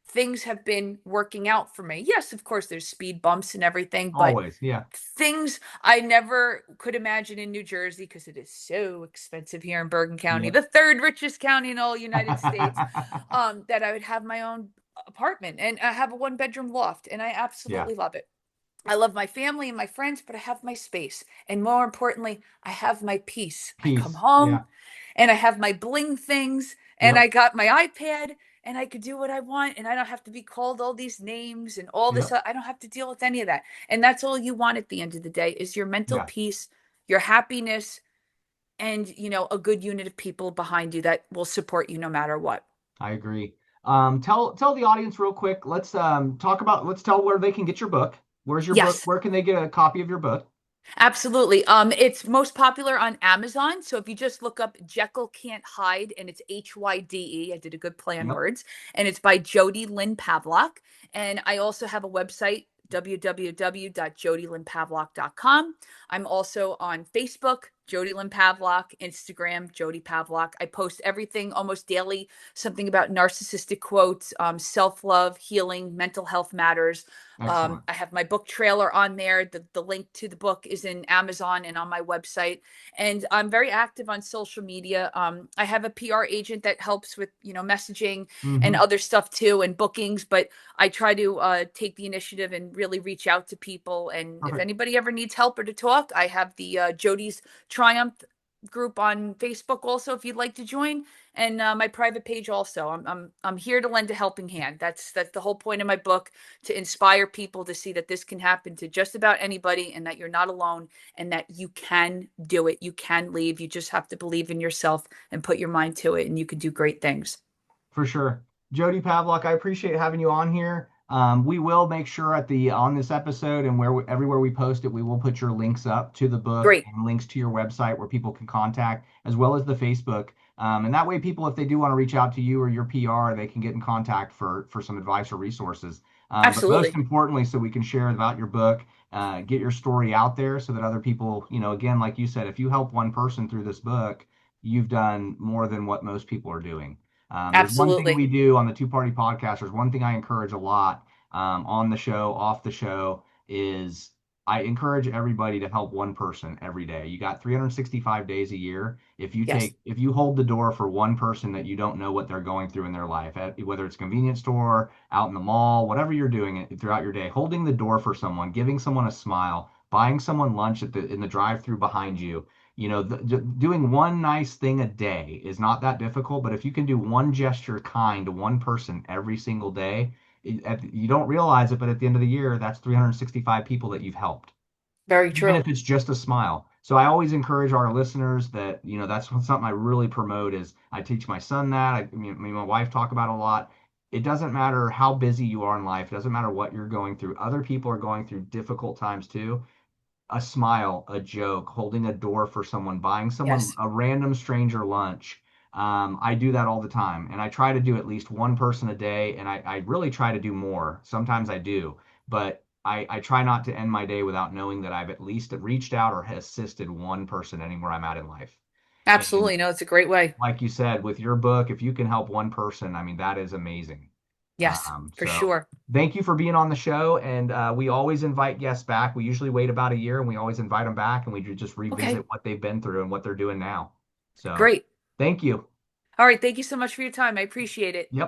things have been working out for me. Yes, of course, there's speed bumps and everything, but Always. Yeah. things I never could imagine in New Jersey, because it is so expensive here in Bergen County, Yep. the third richest county in all United States, that I would have my own apartment and I have a one-bedroom loft, and I Yeah. absolutely love it. I love my family and my friends, but I have my space. And more importantly, I have my peace. I come Peace. home Yeah. and I have my bling things and I Yep. got my iPad and I could do what I want and I don't have to be called all these names and all this. Yep. I don't have to deal with any of that. And that's all you want at the end of the day is your mental Yeah. peace, your happiness, and, a good unit of people behind you that will support you no matter what. I agree. Tell the audience real quick. Let's tell where they can get your book. Where's your book? Yes. Where can they get a copy of your book? Absolutely. It's most popular on Amazon. So if you just look up Jekyll Can't Hide, and it's Hyde, I did a good play on Yep. words, and it's by Jodi Lynn Pavlock. And I also have a website, www.jodilynnpavlock.com. I'm also on Facebook, Jodi Lynn Pavlock, Instagram, Jodi Pavlock. I post everything almost daily, something about narcissistic quotes, self love, healing, mental health matters. Excellent. I have my book trailer on there. The link to the book is in Amazon and on my website. And I'm very active on social media. I have a PR agent that helps with, messaging and Hmm. other stuff too, and bookings. But I try to take the initiative and really reach out to people. And if Perfect. anybody ever needs help or to talk, I have the Jody's Triumph group on Facebook also, if you'd like to join, and my private page also. I'm here to lend a helping hand. That's the whole point of my book, to inspire people to see that this can happen to just about anybody, and that you're not alone, and that you can do it. You can leave. You just have to believe in yourself and put your mind to it, and you can do great things. For sure. Jodi Pavlock, I appreciate having you on here. We will make sure on this episode and everywhere we post it, we will put your links up to the book Great. and links to your website where people can contact, as well as the Facebook. And that way, people, if they do want to reach out to you or your PR, they can get in contact for some advice or resources. But most Absolutely. importantly, so we can share about your book, get your story out there so that other people, again, like you said, if you help one person through this book, you've done more than what most people are doing. There's one thing Absolutely. we do on the Two Party Podcast. There's one thing I encourage a lot on the show, off the show, is I encourage everybody to help one person every day. You got 365 days a year. Yes. If you hold the door for one person that you don't know what they're going through in their life, whether it's a convenience store, out in the mall, whatever you're doing throughout your day, holding the door for someone, giving someone a smile, buying someone lunch in the drive-through behind you, doing one nice thing a day is not that difficult, but if you can do one gesture kind to one person every single day, you don't realize it, but at the end of the year, that's 365 people that you've helped, Very even true. if it's just a smile. So I always encourage our listeners that, that's something I really promote is I teach my son that. Me and my wife talk about a lot. It doesn't matter how busy you are in life. It doesn't matter what you're going through. Other people are going through difficult times too. A smile, a joke, holding a door for someone, buying someone Yes. a random stranger lunch. I do that all the time, and I try to do at least one person a day, and I really try to do more. Sometimes I do, but I try not to end my day without knowing that I've at least reached out or assisted one person anywhere I'm at in life. And Absolutely. No, it's a great way. like you said, with your book, if you can help one person, I mean, that is amazing. Yes, for So sure. thank you for being on the show. And we always invite guests back. We usually wait about a year and we always invite them back and we just Okay, revisit what they've been through and what they're doing now. So great. thank you. All right. Thank you so much for your time. I appreciate it. Yep.